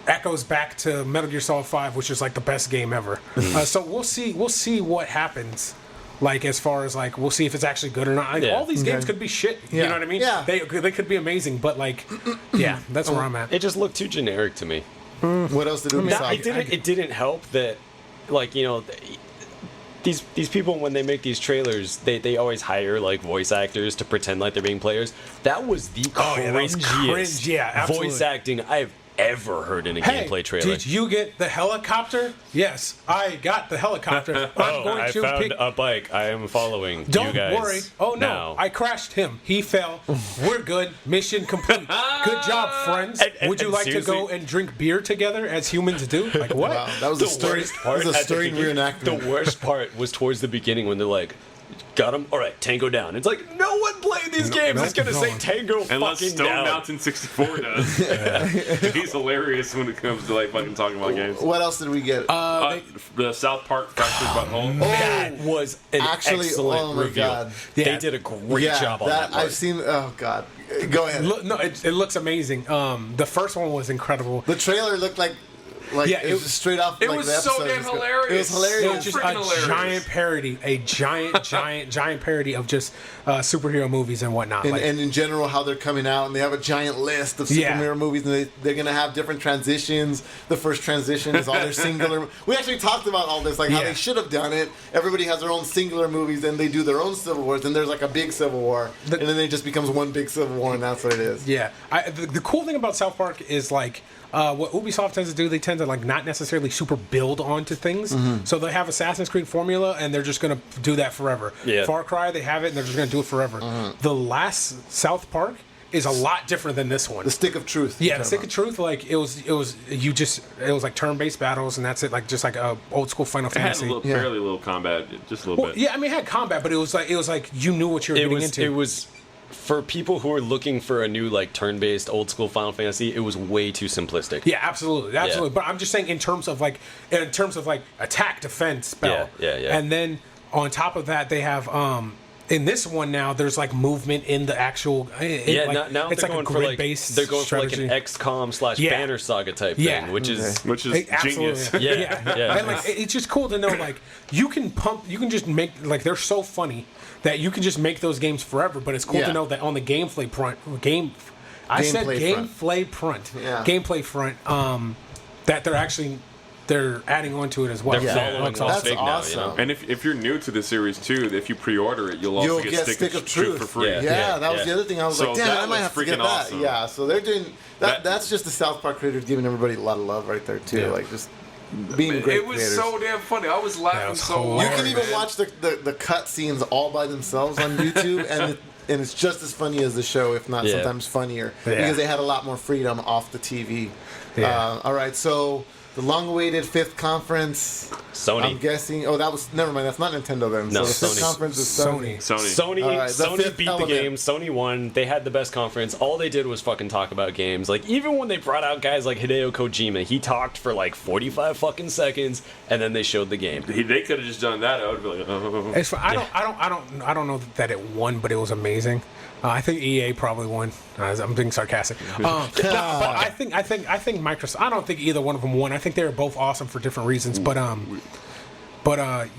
S2: echoes back to Metal Gear Solid 5, which is like the best game ever. So we'll see what happens. Like, as far as like, we'll see if it's actually good or not. Like, all these games could be shit. You know what I mean?
S1: Yeah.
S2: They could be amazing, but like, that's where I'm at.
S4: It just looked too generic to me.
S1: What else did Ubisoft?
S4: It didn't help that, like, you know, these people, when they make these trailers, they always hire like voice actors to pretend like they're being players. That was the cringiest voice acting I've ever heard in a gameplay trailer.
S2: Did you get the helicopter? Yes, I got the helicopter.
S4: I found a bike. I am following
S2: Don't
S4: you guys.
S2: worry. Oh, no.
S4: Now.
S2: I crashed him. He fell. We're good. Mission complete. Good job, friends. Would you like to go and drink beer together as humans do? Like, what?
S1: Wow, that was a stirring reenactment.
S4: The worst part was towards the beginning when they're like, got him? All right, Tango down. It's like, no one playing these games is going to say Tango
S3: unless
S4: fucking
S3: Stone
S4: down.
S3: Mountain 64 does. He's hilarious when it comes to like fucking talking about games.
S1: What else did we get?
S3: The South Park Factory Butthole.
S4: That was an excellent reveal.
S1: God.
S4: They did a great job on that.
S1: I've seen. Oh God, go ahead.
S2: It looks amazing. The first one was incredible.
S1: The trailer looked like it was straight off.
S3: It was so damn hilarious.
S1: It was hilarious.
S2: It was just a giant parody, giant parody of just superhero movies and whatnot.
S1: And in general, how they're coming out, and they have a giant list of superhero movies, and they're going to have different transitions. The first transition is all their singular. We actually talked about all this, like how they should have done it. Everybody has their own singular movies, and they do their own Civil Wars, and there's like a big Civil War, and then it just becomes one big Civil War, and that's what it is.
S2: Yeah, the cool thing about South Park is like. What Ubisoft tends to do, they tend to like not necessarily super build onto things. Mm-hmm. So they have Assassin's Creed formula, and they're just going to do that forever. Yeah. Far Cry, they have it, and they're just going to do it forever. Mm-hmm. The last South Park is a lot different than this one.
S1: The Stick of Truth.
S2: Yeah, the Stick of Truth. Like it was like turn-based battles, and that's it. Like just like a old school Final Fantasy.
S3: It had fairly little combat, just a little bit.
S2: Yeah, I mean, it had combat, but it was like you knew what you were getting into.
S4: It was. For people who are looking for a new like turn-based old school Final Fantasy, it was way too simplistic.
S2: Yeah, absolutely. But I'm just saying in terms of like attack, defense, spell.
S4: Yeah.
S2: And then on top of that, they have in this one now, there's like movement in the actual.
S4: Now
S2: it's
S4: they're
S2: like
S4: going
S2: a grid-based.
S4: They're going
S2: strategy.
S4: for like an XCOM / Banner Saga type thing, which is
S3: genius.
S4: Yeah.
S2: And like, it's just cool to know like you can just make like they're so funny that you can just make those games forever. But it's cool to know that on the gameplay front, that they're adding onto it as well.
S4: They're following
S1: that's
S4: big
S1: awesome.
S4: now, you know?
S3: And if you're new to the series too, if you pre-order it, you'll also get Stick of Truth for free.
S1: Yeah, that was the other thing. I was like, damn, I might have to get that.
S3: Awesome.
S1: Yeah, so they're doing that. That's just the South Park creators giving everybody a lot of love right there too. Like just being great.
S3: It was
S1: creators.
S3: so damn funny. I was laughing so
S1: You
S3: hard.
S1: can even watch the cut scenes all by themselves on YouTube, and it's just as funny as the show, if not sometimes funnier, because they had a lot more freedom off the TV. All right, so the long-awaited 5th conference.
S4: Sony.
S1: I'm guessing. Oh, never mind. That's not Nintendo then.
S4: No,
S1: so the 5th
S4: Sony.
S1: conference is Sony.
S4: Sony
S1: All right, the
S4: Sony
S1: fifth
S4: beat
S1: element.
S4: the game. Sony won. They had the best conference. All they did was fucking talk about games. Like, even when they brought out guys like Hideo Kojima, he talked for like 45 fucking seconds, and then they showed the game.
S3: They could have just done that. I would be like, oh.
S2: I don't know that it won, but it was amazing. I think EA probably won. I'm being sarcastic. But I think Microsoft. I don't think either one of them won. I think they were both awesome for different reasons. But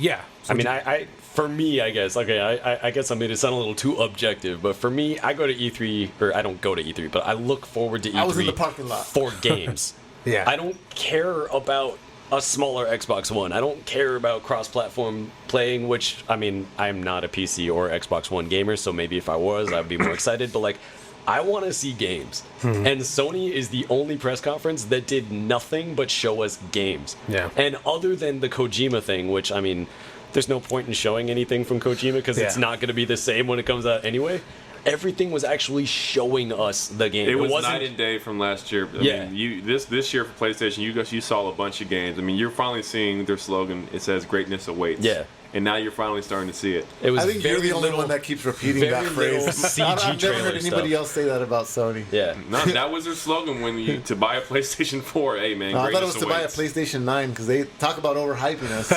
S2: yeah.
S4: I mean, for me, I guess. Okay, I guess I'm going to sound a little too objective, but for me, I go to E3, or I don't go to E3, but I look forward to E3.
S1: I was in the parking lot
S4: for games.
S2: Yeah.
S4: I don't care about a smaller Xbox One. I don't care about cross-platform playing, which, I mean, I'm not a PC or Xbox One gamer, so maybe if I was, I'd be more excited, but like, I want to see games. And Sony is the only press conference that did nothing but show us games.
S2: Yeah.
S4: And other than the Kojima thing, which, I mean, there's no point in showing anything from Kojima because it's not going to be the same when it comes out anyway. Everything was actually showing us the game.
S3: It was night and day from last year. I mean, this year for PlayStation, you saw a bunch of games. I mean, you're finally seeing their slogan. It says "Greatness awaits."
S4: Yeah.
S3: And now you're finally starting to see it.
S4: It was
S1: I think you're the only one that keeps repeating that phrase.
S4: CG
S1: I've never heard anybody
S4: stuff.
S1: else say that about Sony.
S4: Yeah.
S3: No, that was their slogan to buy a PlayStation 4. Hey man,
S1: I thought it was
S3: greatness
S1: to buy a
S3: awaits.
S1: PlayStation 9 because they talk about overhyping us.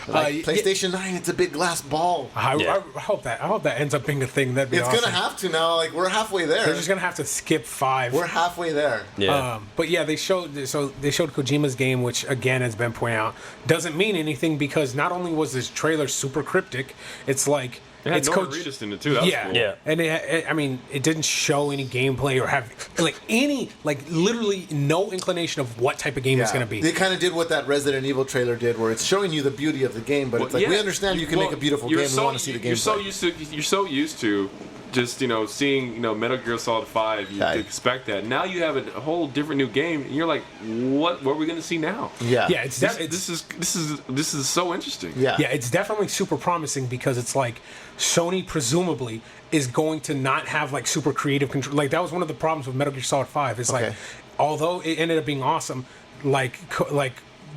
S1: PlayStation 9, it's a big glass ball.
S2: I hope that ends up being a thing. That'd be
S1: It's
S2: awesome.
S1: gonna have to now. Like we're halfway there.
S2: They're just gonna have to skip 5.
S1: We're halfway there.
S4: Yeah.
S2: But yeah, they showed Kojima's game, which again has been pointed out doesn't mean anything because not only was this trailer super cryptic, it's like
S3: It had
S2: it's
S3: Norman Reedus in it too. That was cool.
S4: Yeah.
S2: And I mean, it didn't show any gameplay or have literally no inclination of what type of game it's gonna be.
S1: They kind of did what that Resident Evil trailer did, where it's showing you the beauty of the game, but it's like we understand you can make a beautiful game. We want to see the game.
S3: You're so used to just seeing Metal Gear Solid 5. You expect that. Now you have a whole different new game, and you're like, what are we going to see now?
S2: Yeah,
S3: This is so interesting.
S1: Yeah,
S2: it's definitely super promising because it's like Sony presumably is going to not have like super creative control. Like that was one of the problems with Metal Gear Solid 5. It's like, although it ended up being awesome, like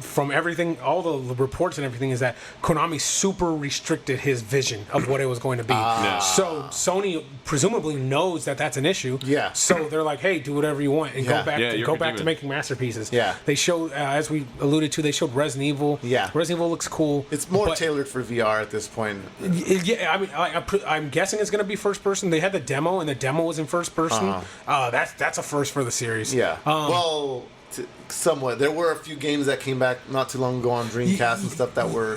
S2: from everything, all the reports and everything is that Konami super restricted his vision of what it was going to be. So Sony presumably knows that that's an issue.
S1: Yeah.
S2: So they're like, hey, do whatever you want and go back to making masterpieces.
S1: Yeah.
S2: They showed, as we alluded to, they showed Resident Evil.
S1: Yeah.
S2: Resident Evil looks cool.
S1: It's more tailored for VR at this point.
S2: Yeah, I mean, I'm guessing it's going to be first person. They had the demo, and the demo was in first person. That's a first for the series.
S1: Yeah. Somewhat. There were a few games that came back not too long ago on Dreamcast and stuff that were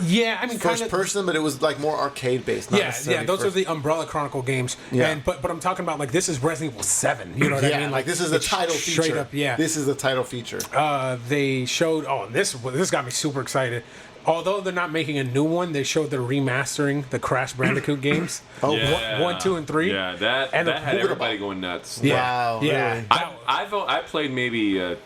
S1: first person, but it was like more arcade based.
S2: Those are the Umbrella Chronicle games.
S1: Yeah.
S2: But I'm talking about like this is Resident Evil 7. You know what I mean?
S1: Like this is the title feature.
S2: Straight up, yeah.
S1: This is the title feature.
S2: They showed. Oh, this got me super excited. Although they're not making a new one, they showed they're remastering the Crash Bandicoot games. 1, 2, and 3.
S3: Yeah, that had everybody going nuts.
S1: Wow.
S2: Yeah.
S1: Really?
S3: I played maybe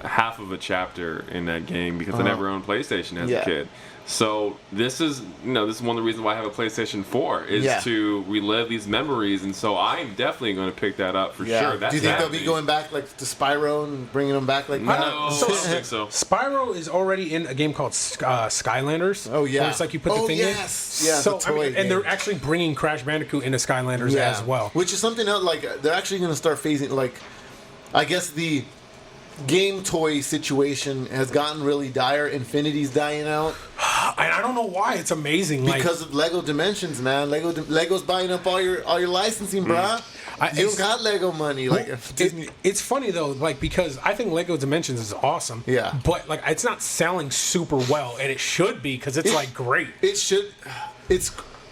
S3: half of a chapter in that game because I never owned PlayStation as a kid. So this is one of the reasons why I have a PlayStation 4 is to relive these memories, and so I'm definitely going to pick that up for sure.
S1: Do you think they'll be going back like to Spyro and bringing them back like that?
S3: No, I don't think so.
S2: Spyro is already in a game called Skylanders.
S1: Oh yeah,
S2: where it's like you put the thing in.
S1: Yeah,
S2: so
S1: the toy
S2: and they're actually bringing Crash Bandicoot into Skylanders as well,
S1: which is something else. Like they're actually going to start phasing. Like, I guess the game toy situation has gotten really dire. Infinity's dying out.
S2: And I don't know why. It's amazing.
S1: Because of Lego Dimensions, man. Lego's buying up all your licensing, bruh. You don't got Lego money.
S2: It's funny though, like, because I think Lego Dimensions is awesome.
S1: Yeah.
S2: But like, it's not selling super well, and it should be because it's like great.
S1: It should.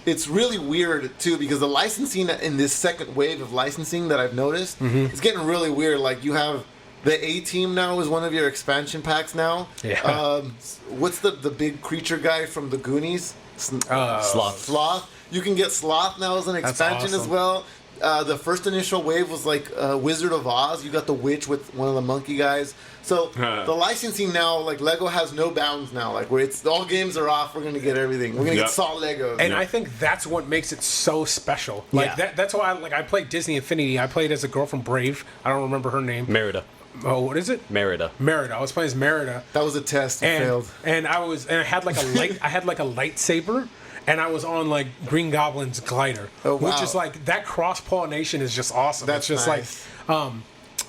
S1: It's really weird too because the licensing in this second wave of licensing that I've noticed, it's getting really weird. Like you have the A-Team now is one of your expansion packs now.
S2: Yeah.
S1: What's the big creature guy from the Goonies?
S4: Sloth.
S1: You can get Sloth now as an expansion as well. The first initial wave was like Wizard of Oz. You got the witch with one of the monkey guys. So the licensing now, like Lego has no bounds now. Like where it's all games are off, we're gonna get everything. We're gonna get solid Legos.
S2: And I think that's what makes it so special. Like that's why I played Disney Infinity. I played as a girl from Brave. I don't remember her name.
S4: Merida.
S2: Oh, what is it?
S4: Merida.
S2: I was playing as Merida.
S1: That was a test. You failed.
S2: And I had like a lightsaber. And I was on like Green Goblin's glider, which is like that cross pollination is just awesome.
S1: That's
S2: just
S1: nice.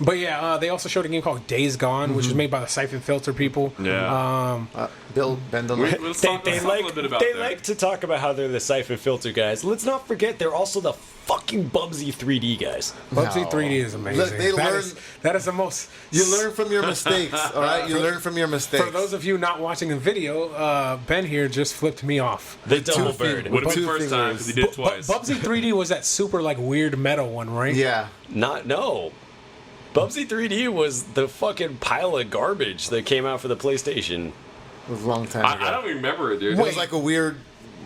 S2: But yeah, they also showed a game called Days Gone, which is made by the Siphon Filter people.
S3: Yeah.
S1: Bill Bendel.
S3: Let's talk a little bit about that.
S4: They like to talk about how they're the Siphon Filter guys. Let's not forget they're also the fucking Bubsy 3D guys.
S2: Bubsy 3D is amazing.
S1: Look,
S2: that is the most.
S1: You learn from your mistakes, all right? You learn from your mistakes.
S2: For those of you not watching the video, Ben here just flipped me off.
S4: The double bird.
S3: Would have been first time because he did it twice.
S2: Bubsy 3D was that super like weird metal one, right?
S1: Yeah.
S4: No. Bubsy 3D was the fucking pile of garbage that came out for the PlayStation.
S1: It was a long time ago.
S3: I don't remember it, dude.
S1: It was like a weird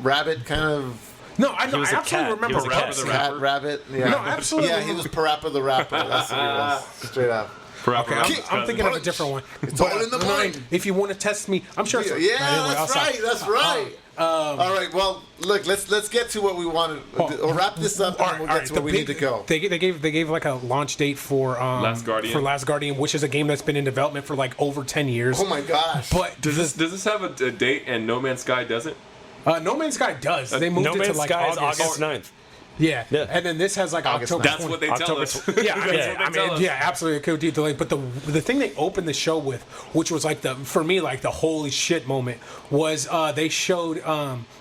S1: rabbit kind of...
S2: No, I know. I
S4: was a
S2: absolutely
S4: cat.
S2: remember
S4: He was a cat.
S3: Parappa the
S1: Cat
S3: Rapper.
S1: rabbit. Yeah.
S2: No, absolutely.
S1: Yeah, he was Parappa the Rapper. That's what he was. Straight up.
S3: Parappa Rapper's
S2: I'm thinking of a
S1: Punch.
S2: different one.
S1: It's all in the mind.
S2: If you want to test me, I'm sure.
S1: Yeah, that's right. That's right. All right. Well, look. Let's get to what we wanted. Or wrap this up, and we'll get to where we need to go.
S2: They gave like a launch date for
S3: Last Guardian,
S2: which is a game that's been in development for like over 10 years.
S1: Oh my gosh!
S2: But
S3: Does this have a date and No Man's Sky doesn't?
S2: No Man's Sky does. They moved
S4: No
S2: it
S4: Man's
S2: to like
S4: Sky is
S2: August.
S4: August 9th.
S2: Yeah.
S4: Yeah.
S2: And then this has like
S1: August
S2: October.
S1: 9th.
S3: That's what they tell us.
S2: Yeah, I
S3: tell
S2: mean,
S3: us.
S2: yeah, absolutely. It could be delayed. But the thing they opened the show with, which was like for me, like the holy shit moment, was they showed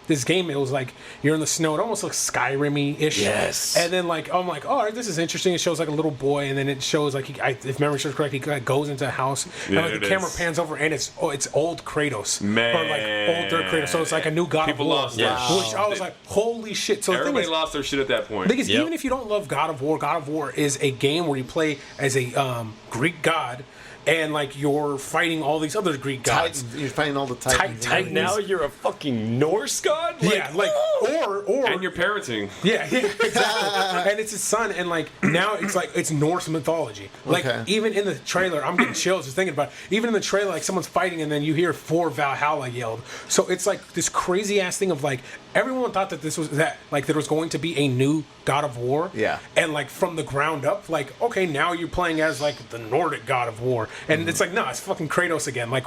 S2: this game. It was like you're in the snow. It almost looks Skyrim-y-ish.
S4: Yes.
S2: And then like I'm like, all right, this is interesting. It shows like a little boy, and then it shows like if memory serves correct, he like goes into a house, and
S3: Yeah,
S2: like the
S3: it
S2: camera
S3: is.
S2: pans over, and it's old Kratos,
S3: Man.
S2: or like older Kratos. So it's like a new God
S3: People
S2: of War,
S3: lost their
S2: which I was like, holy shit. So the thing
S3: Everybody
S2: is,
S3: lost their shit at that point.
S2: because
S4: Yep.
S2: even if you don't love God of War is a game where you play as a Greek god, and like you're fighting all these other Greek gods.
S1: Titans. You're fighting all the Titans.
S2: Titans.
S4: And now you're a fucking Norse god?
S2: Yeah, like or
S3: And you're parenting.
S2: yeah, exactly. And it's his son, and like now it's like it's Norse mythology. Like
S1: Okay.
S2: even in the trailer, I'm getting chills just thinking about it. Even in the trailer, like someone's fighting, and then you hear "For Valhalla" yelled. So it's like this crazy ass thing of like everyone thought that there was going to be a new God of War.
S1: Yeah.
S2: And like from the ground up, like okay, now you're playing as like the Nordic God of War, and it's like no, it's fucking Kratos again. Like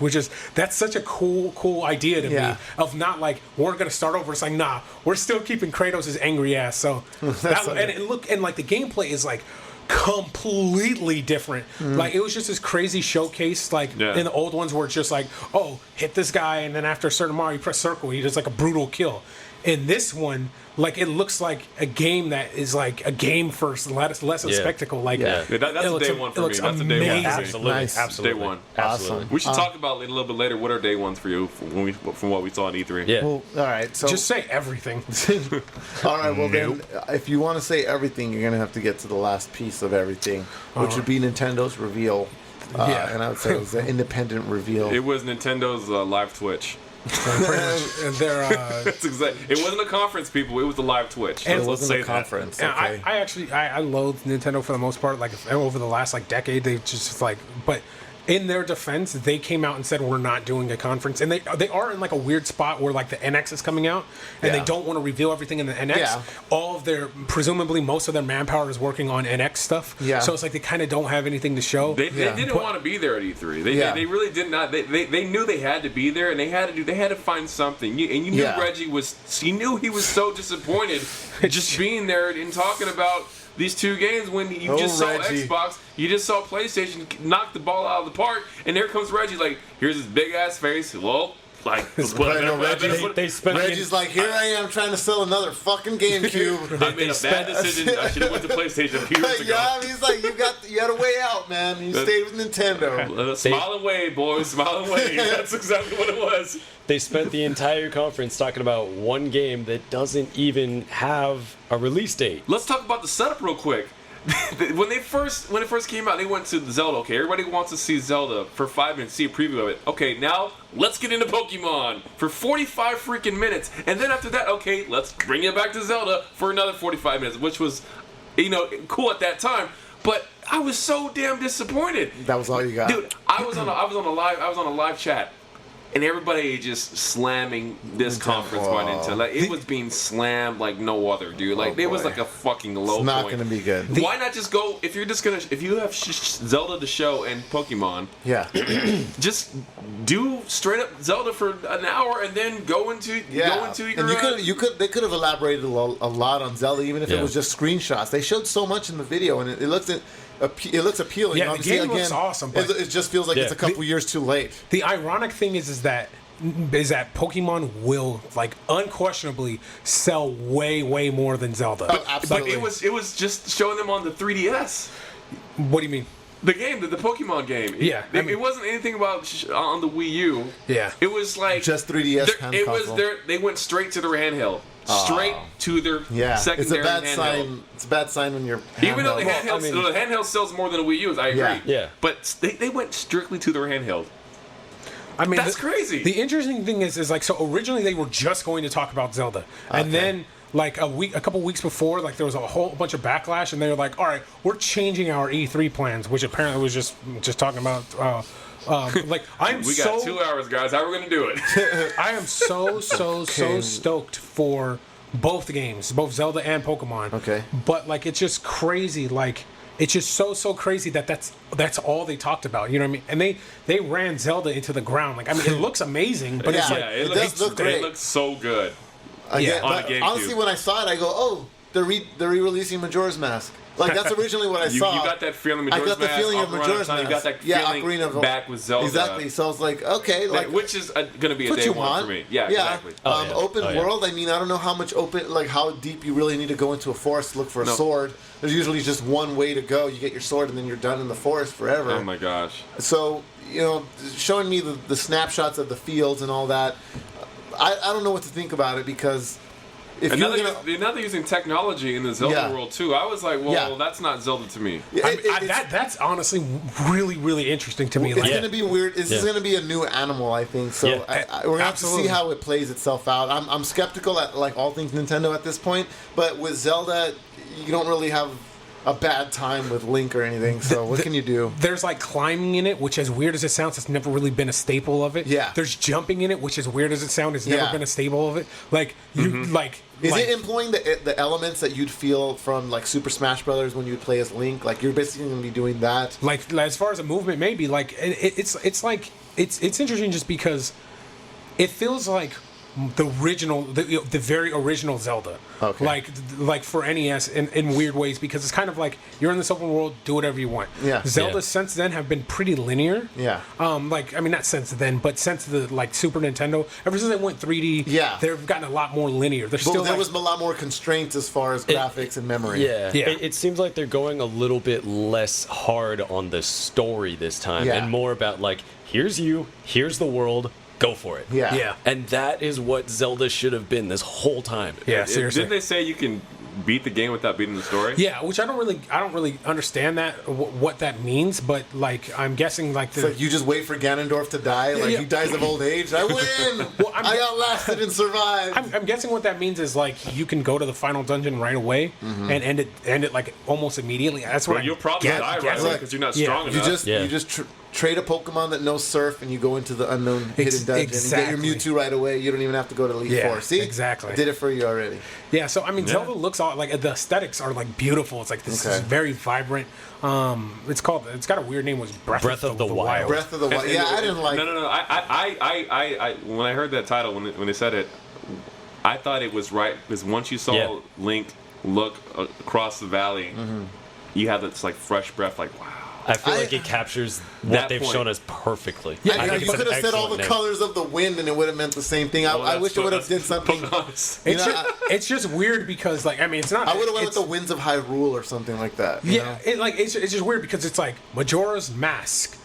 S2: that's such a cool idea to
S1: Yeah.
S2: me of not like we're gonna start over. It's like nah, we're still keeping Kratos' angry ass. So and like the gameplay is like completely different. Like it was just this crazy showcase like in the old ones where it's just like, oh, hit this guy, and then after a certain amount you press circle, he does like a brutal kill. In this one, like it looks like a game that is like a game first, less a spectacle. Like
S3: Yeah, that's a day one for me. That's a day one.
S4: Absolutely.
S1: Nice.
S4: Absolutely.
S3: Day one.
S4: Absolutely.
S3: We should talk about it a little bit later. What are day ones for you from what we saw at E3?
S4: Yeah.
S1: Well, all right. So
S2: just say everything.
S1: all right. Well, then, if you want to say everything, you're gonna have to get to the last piece of everything, which would be Nintendo's reveal. And I would say it was an independent reveal.
S3: It was Nintendo's live Twitch.
S2: And they're
S3: That's exactly. It wasn't a conference, people. It was a live Twitch.
S1: it
S3: Let's
S1: wasn't
S3: say
S1: a conference.
S2: And
S1: Okay.
S2: I actually I loathe Nintendo for the most part. Like over the last like decade, they just like. But in their defense, they came out and said we're not doing a conference, and they are in like a weird spot where like the NX is coming out, and they don't want to reveal everything in the NX.
S1: Yeah.
S2: All of their presumably most of their manpower is working on NX stuff.
S1: Yeah.
S2: So it's like they kind of don't have anything to show.
S3: They didn't want to be there at E3. They really did not. They knew they had to be there, and they had to find something. You knew
S1: Yeah.
S3: Reggie was. He knew he was so disappointed just being there and talking about these two games when you just saw
S1: Reggie.
S3: Xbox, you just saw PlayStation knock the ball out of the park, and here comes Reggie, like, here's his big ass face. Well, like,
S1: Reggie's like, here I am trying to sell another fucking GameCube.
S3: I made a bad decision. I should have went to PlayStation a few years ago.
S1: Yeah, he's like, you had a way out, man. You stayed with Nintendo.
S3: Smile and wave, boys. Smile and wave. That's exactly what it was.
S4: They spent the entire conference talking about one game that doesn't even have a release date.
S3: Let's talk about the setup real quick. when it first came out, they went to Zelda. Okay, everybody wants to see Zelda for 5 minutes, see a preview of it. Okay, now let's get into Pokemon for 45 freaking minutes, and then after that, okay, let's bring it back to Zelda for another 45 minutes, which was, cool at that time. But I was so damn disappointed.
S1: That was all you got,
S3: dude. I was on a live chat. And everybody just slamming this conference by Nintendo. Like, it was being slammed like no other, dude. Like, it was like a fucking low point.
S1: It's not gonna be good.
S3: Why not just go, if you have Zelda to show and Pokemon, just do straight up Zelda for an hour and then go into your...
S1: And they could have elaborated a lot on Zelda, even if it was just screenshots. They showed so much in the video, and it looks appealing.
S2: Yeah, the game looks awesome. But
S1: it just feels like it's a couple years too late.
S2: The ironic thing is that Pokemon will, like, unquestionably sell way more than Zelda.
S1: Oh, absolutely.
S3: But it was just showing them on the 3DS.
S2: What do you mean?
S3: The game, the Pokemon game.
S2: Yeah,
S3: it wasn't anything about on the Wii U.
S2: Yeah,
S3: it was like
S1: just 3DS.
S3: Console. They went straight to their handheld. Straight to their secondary handheld.
S1: It's a bad sign when you're handheld.
S3: Even though the handheld sells more than a Wii U, I agree.
S4: Yeah.
S3: But they went strictly to their handheld.
S2: I mean,
S3: that's crazy.
S2: The interesting thing is like, so originally they were just going to talk about Zelda, and then like a couple weeks before, like there was a whole bunch of backlash, and they were like, all right, we're changing our E3 plans, which apparently was just talking about. We
S3: got 2 hours, guys. How are we gonna do it?
S2: I am so stoked for both games, both Zelda and Pokemon.
S1: Okay.
S2: But like, it's just crazy. Like, it's just so crazy that's all they talked about. You know what I mean? And they ran Zelda into the ground. Like, I mean, it looks amazing, but
S3: it does look great. It looks so good.
S1: On a GameCube. Honestly, when I saw it, I go, oh, they're re-releasing Majora's Mask. Like, that's originally what I saw.
S3: You got that feeling. Majora's Mask. I got the feeling of Majora's Mask. You got that feeling back with Zelda.
S1: Exactly. So I was like, okay, like,
S3: which is going to be a day one for me. Yeah, exactly.
S1: Open world. I mean, I don't know how much how deep you really need to go into a forest to look for a sword. There's usually just one way to go. You get your sword, and then you're done in the forest forever.
S3: Oh my gosh.
S1: So, showing me the snapshots of the fields and all that, I don't know what to think about it, because
S3: now they're using technology in the Zelda world too. I was like, well, that's not Zelda to me.
S2: That's honestly really interesting to me.
S1: It's going to be weird. This is going to be a new animal, I think. So we're going to have to see how it plays itself out. I'm skeptical at like all things Nintendo at this point, but with Zelda, you don't really have a bad time with Link or anything, so what can you do?
S2: There's like climbing in it, which, as weird as it sounds, it's never really been a staple of it.
S1: Yeah.
S2: There's jumping in it, which, as weird as it sounds, it's never been a staple of it. Like, Is
S1: it employing the elements that you'd feel from like Super Smash Brothers when you'd play as Link? Like, you're basically going to be doing that.
S2: Like, as far as a movement, maybe. Like, it's interesting just because it feels like the very original Zelda.
S1: Okay.
S2: Like for NES in weird ways, because it's kind of like you're in this open world, do whatever you want.
S1: Yeah.
S2: Zelda since then have been pretty linear.
S1: Yeah.
S2: Not since then, but since the like Super Nintendo, ever since they went 3D, they've gotten a lot more linear. There was
S1: a lot more constraints as far as graphics and memory.
S4: Yeah. It seems like they're going a little bit less hard on the story this time, and more about like, here's the world. Go for it.
S2: Yeah.
S4: And that is what Zelda should have been this whole time.
S2: Yeah, seriously.
S3: Didn't they say you can beat the game without beating the story?
S2: Yeah, which I don't really understand that what that means, but like I'm guessing like
S1: it's like you just wait for Ganondorf to die, he dies of old age. I win. Well, I outlasted and survived.
S2: I'm guessing what that means is like you can go to the final dungeon right away and end it like almost immediately. That's what
S3: you'll probably die right away because you're not strong enough.
S1: You just trade a Pokemon that knows Surf, and you go into the unknown hidden dungeon and get your Mewtwo right away. You don't even have to go to Elite Four. See,
S2: exactly.
S1: I did it for you already. Yeah,
S2: so I mean, Zelda looks all like the aesthetics are like beautiful. It's like this is very vibrant. It's got a weird name. It was Breath of the Wild.
S1: Breath of the Wild. Yeah, I didn't like.
S3: No. I when I heard that title when they said it, I thought it was right because once you saw Link look across the valley, you have this like fresh breath, like wow.
S4: I feel like it captures what they've shown us perfectly.
S1: Yeah, you could have said all the colors of the wind, and it would have meant the same thing. I wish it would have did something.
S2: It's just weird because, like, I mean, it's not.
S1: I would have went with the winds of Hyrule or something like that.
S2: Yeah, it's just weird because it's like Majora's Mask,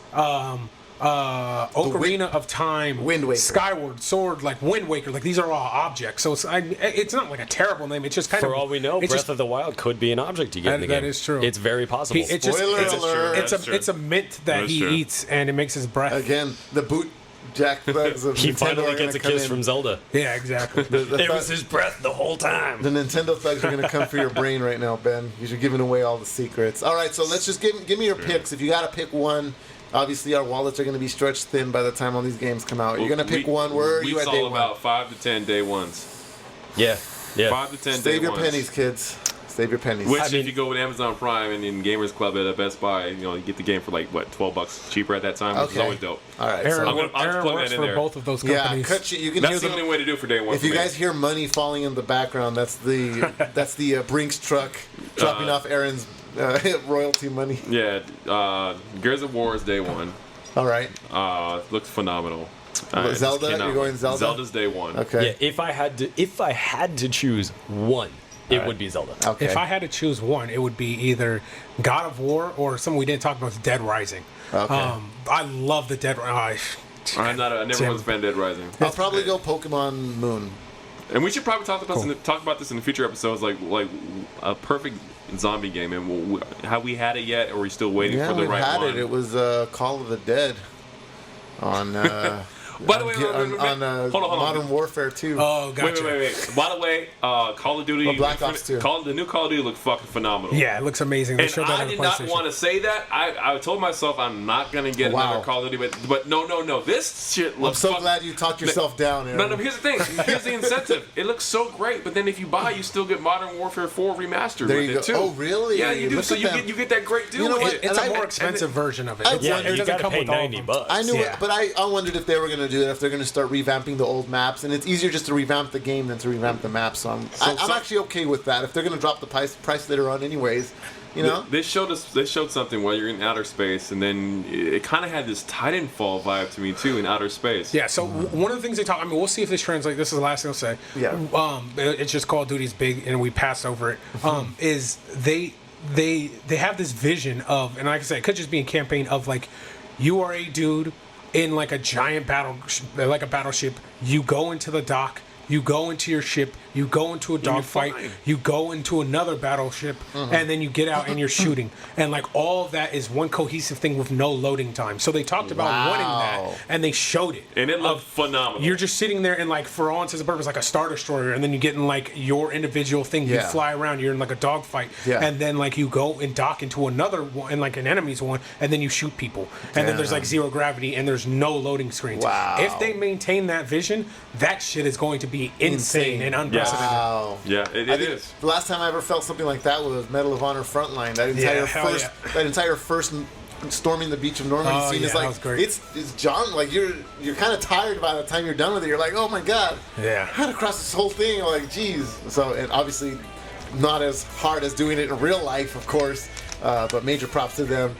S2: Ocarina of Time,
S1: Wind Waker,
S2: Skyward Sword, like Wind Waker, like these are all objects. So it's not like a terrible name. It's just kind of.
S4: For all we know, Breath of the Wild could be an object you get in the game.
S2: That is true.
S4: It's very possible.
S1: Spoiler alert!
S2: It's a mint that he eats, and it makes his breath.
S1: Again, the boot. Jack thugs of
S4: he
S1: Nintendo
S4: finally gets a kiss from Zelda.
S2: Yeah, exactly.
S4: It was his breath the whole time.
S1: The Nintendo thugs are going to come for your brain right now, Ben. You're giving away all the secrets. All right, so let's just give me your picks. If you got to pick one, obviously our wallets are going to be stretched thin by the time all these games come out. You're going to pick one. Where are you at day one?
S3: It's all about 5 to 10 day ones.
S4: Yeah.
S3: 5 to 10 day ones.
S1: Save your pennies, kids. Save your pennies.
S3: Which, if you go with Amazon Prime and in Gamers Club at a Best Buy, you get the game for like what, $12 cheaper at that time, which is always dope.
S1: All right,
S2: Aaron,
S3: so
S2: Aaron works for both of those companies.
S1: Yeah, you can
S3: that's the only way to do it for day one.
S1: If you guys hear money falling in the background, that's the Brinks truck dropping off Aaron's royalty money.
S3: Yeah, Gears of War is day one.
S1: All right.
S3: Looks phenomenal.
S1: Zelda, you're going Zelda.
S3: Zelda's day one.
S1: Okay.
S4: Yeah, if I had to choose one, it would be Zelda.
S1: Okay.
S2: If I had to choose one, it would be either God of War or something we didn't talk about, Dead Rising.
S1: Okay.
S2: I love the Dead Rising.
S3: I never was a fan of Dead Rising.
S1: I'll probably go Pokemon Moon.
S3: And we should probably talk about this in the future episodes, like a perfect zombie game, and have we had it yet, or are we still waiting for the right one?
S1: Yeah, we had it. It was Call of the Dead on.
S3: By the way,
S1: on
S3: hold on.
S1: Modern Warfare 2.
S2: Oh, gotcha.
S3: Wait. By the way, Call of Duty,
S1: Black Ops 2.
S3: The new Call of Duty looked fucking phenomenal.
S2: Yeah, it looks amazing.
S3: And I did not want to say that. I told myself I'm not gonna get another Call of Duty, but no. This shit looks.
S1: I'm so glad you talked yourself down, Aaron.
S3: No. Here's the thing. Here's the incentive. It looks so great, but then if you buy, you still get Modern Warfare 4 remastered
S1: there
S3: with
S1: you
S3: it too.
S1: Oh, really?
S3: Yeah, you do. So you get that great deal.
S1: You know what?
S2: It's a more expensive version of it.
S4: You gotta pay $90.
S1: I knew it, but I wondered if they were gonna do it. If they're gonna start revamping the old maps, and it's easier just to revamp the game than to revamp the map. So I'm actually okay with that. If they're gonna drop the price later on, anyways,
S3: This showed something while you're in outer space, and then it kind of had this Titanfall vibe to me too in outer space.
S2: Yeah. So one of the things they talk. I mean, we'll see if this translates. This is the last thing I'll say.
S1: Yeah.
S2: It's just Call of Duty's big, and we passed over it. Is they have this vision of, and like I said, it could just be a campaign of like, you are a dude in like a giant battleship. You go into the dock. You go into your ship, you go into a dogfight, you go into another battleship, and then you get out and you're shooting. And like all of that is one cohesive thing with no loading time. So they talked about wanting that, and they showed it.
S3: And it looked phenomenal.
S2: You're just sitting there and like, for all intents and purposes, like a Star Destroyer, and then you get in like your individual thing. You fly around, you're in like a dogfight, and then like you go and dock into another one, and like an enemy's one, and then you shoot people. And then there's like zero gravity, and there's no loading screens.
S1: Wow.
S2: If they maintain that vision, that shit is going to be insane and unprecedented.
S1: Wow.
S3: Yeah, it is.
S1: The last time I ever felt something like that was Medal of Honor Frontline. That entire first storming the beach of Normandy scene is like, it's John. Like you're kind of tired by the time you're done with it. You're like, oh my god, I had to cross this whole thing. I'm like, geez. So, and obviously not as hard as doing it in real life, of course. But major props to them.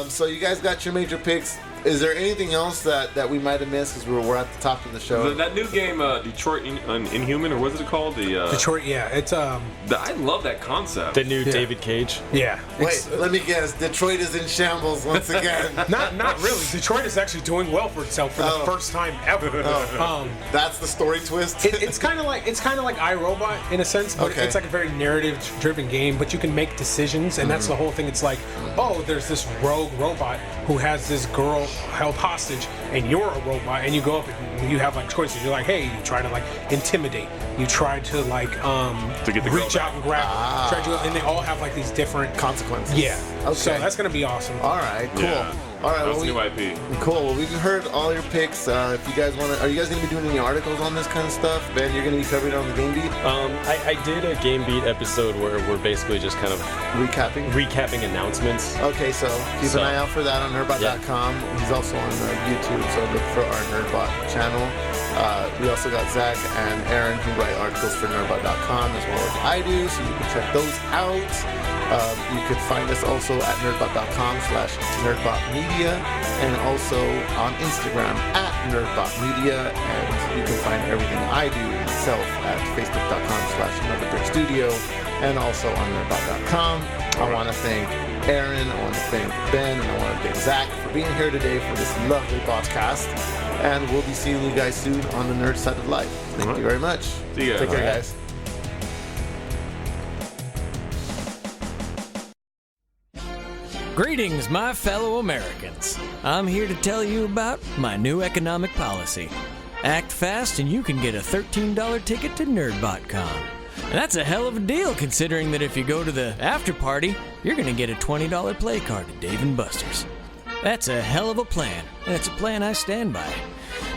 S1: So you guys got your major picks. Is there anything else that we might have missed because we're at the top of the show?
S3: That new game, Detroit Inhuman, or what is it called?
S2: Detroit, it's
S3: I love that concept.
S4: The new David Cage.
S2: Yeah.
S1: Wait, let me guess. Detroit is in shambles once again.
S2: Not really. Detroit is actually doing well for itself for the first time ever.
S1: That's the story twist.
S2: It's kind of like iRobot in a sense, but it's like a very narrative-driven game. But you can make decisions, and that's the whole thing. It's like, oh, there's this rogue robot who has this girl held hostage, and you're a robot, and you go up and you have like choices. You're like, hey, you try to like intimidate, you try to like
S3: to get the
S2: reach out and grab her, and they all have like these different
S1: consequences.
S2: Yeah. Okay. So that's gonna be awesome.
S1: All right. Cool.
S3: Yeah.
S1: All right.
S3: That's new IP.
S1: Cool. Well, we've heard all your picks. If you guys want to, are you guys going to be doing any articles on this kind of stuff? Ben, you're going to be covering it on the Game Beat?
S4: I did a Game Beat episode where we're basically just kind of recapping announcements.
S1: Okay, so keep an eye out for that on Nerdbot.com. He's also on YouTube, so look for our Nerdbot channel. We also got Zach and Aaron who write articles for Nerdbot.com as well as I do, so you can check those out. You could find us also at nerdbot.com/nerdbotmedia and also on Instagram at nerdbotmedia, and you can find everything I do myself at facebook.com/anotherbrickstudio and also on nerdbot.com. I want to thank Aaron, I want to thank Ben, and I want to thank Zach for being here today for this lovely podcast. And we'll be seeing you guys soon on the Nerd Side of Life. Thank you very much.
S3: See you guys.
S1: Take care, guys.
S5: Greetings, my fellow Americans. I'm here to tell you about my new economic policy. Act fast and you can get a $13 ticket to NerdbotCon. And that's a hell of a deal considering that if you go to the after party, you're going to get a $20 play card to Dave & Buster's. That's a hell of a plan, and it's a plan I stand by.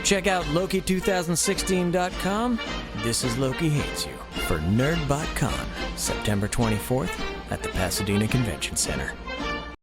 S5: Check out Loki2016.com. This is Loki Hates You for NerdbotCon, September 24th at the Pasadena Convention Center.